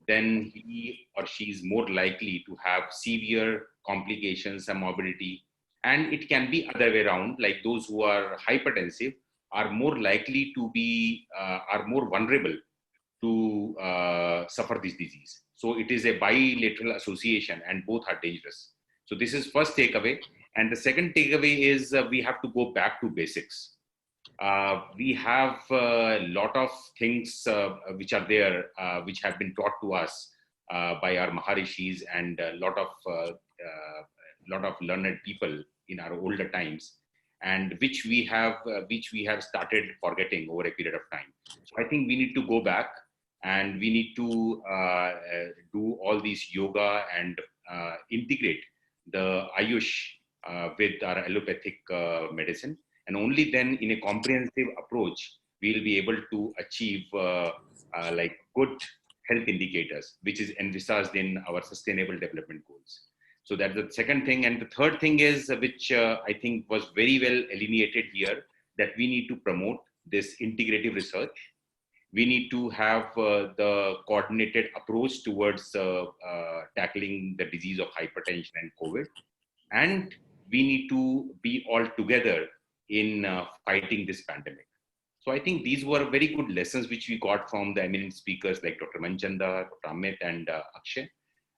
then he or she is more likely to have severe complications and morbidity. And it can be other way around, like those who are hypertensive are more likely to be, are more vulnerable to suffer this disease. So it is a bilateral association and both are dangerous. So this is first takeaway. And the second takeaway is we have to go back to basics. We have a lot of things which are there, which have been taught to us by our Maharishis and a lot of learned people in our older times, and which we have started forgetting over a period of time. So I think we need to go back, and we need to do all these yoga and integrate the Ayush with our allopathic medicine, and only then in a comprehensive approach we'll be able to achieve like good health indicators, which is envisaged in our sustainable development goals. So that's the second thing. And the third thing is, which I think was very well delineated here, that we need to promote this integrative research. We need to have the coordinated approach towards tackling the disease of hypertension and COVID. And we need to be all together in fighting this pandemic. So I think these were very good lessons which we got from the eminent speakers like Dr. Manchanda, Dr. Amit, and Akshay.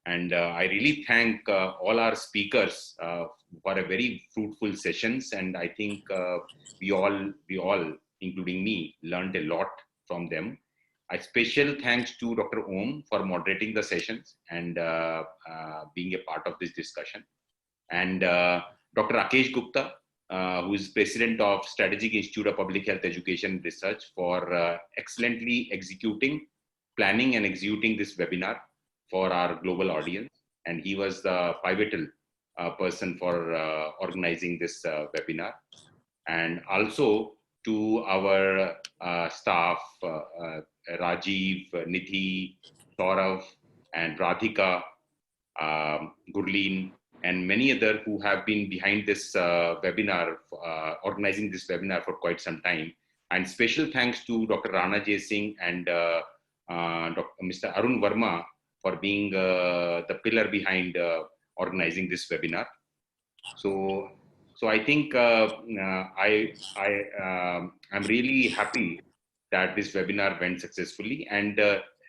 And I really thank all our speakers for a very fruitful sessions. And I think we all, including me, learned a lot from them. A special thanks to Dr. Om for moderating the sessions and being a part of this discussion. And Dr. Rakesh Gupta, who is President of Strategic Institute of Public Health Education Research, for excellently executing, planning and executing this webinar for our global audience. And he was the pivotal person for organizing this webinar. And also to our staff, Rajiv, Nidhi, Saurav, and Radhika, Gurleen, and many other who have been behind this webinar, organizing this webinar for quite some time. And special thanks to Dr. Rana Jay Singh and Mr. Arun Verma for being the pillar behind organizing this webinar. So I think I'm really happy that this webinar went successfully. And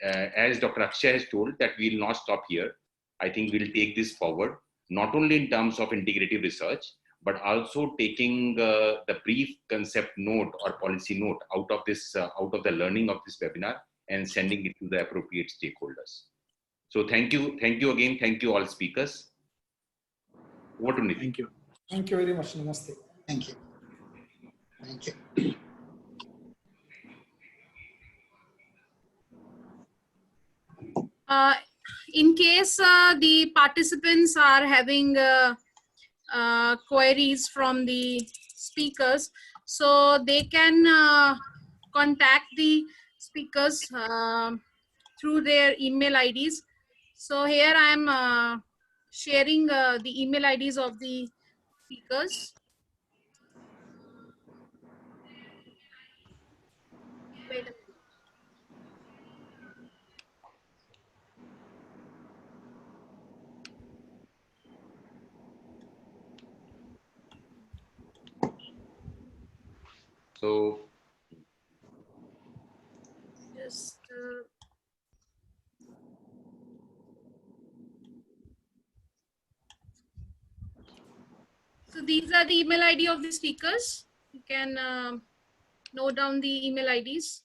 as Dr. Akshay has told, that we will not stop here. I think we'll take this forward, not only in terms of integrative research, but also taking the brief concept note or policy note out of this, out of the learning of this webinar, and sending it to the appropriate stakeholders. So thank you again. Thank you all speakers. Over to Nidhi. Thank you. Thank you very much. Namaste. Thank you. Thank you. In case the participants are having queries from the speakers, so they can contact the speakers through their email IDs. So here I am sharing the email IDs of the speakers. Wait a minute. So Just so these are the email ID of the speakers. You can note down the email IDs.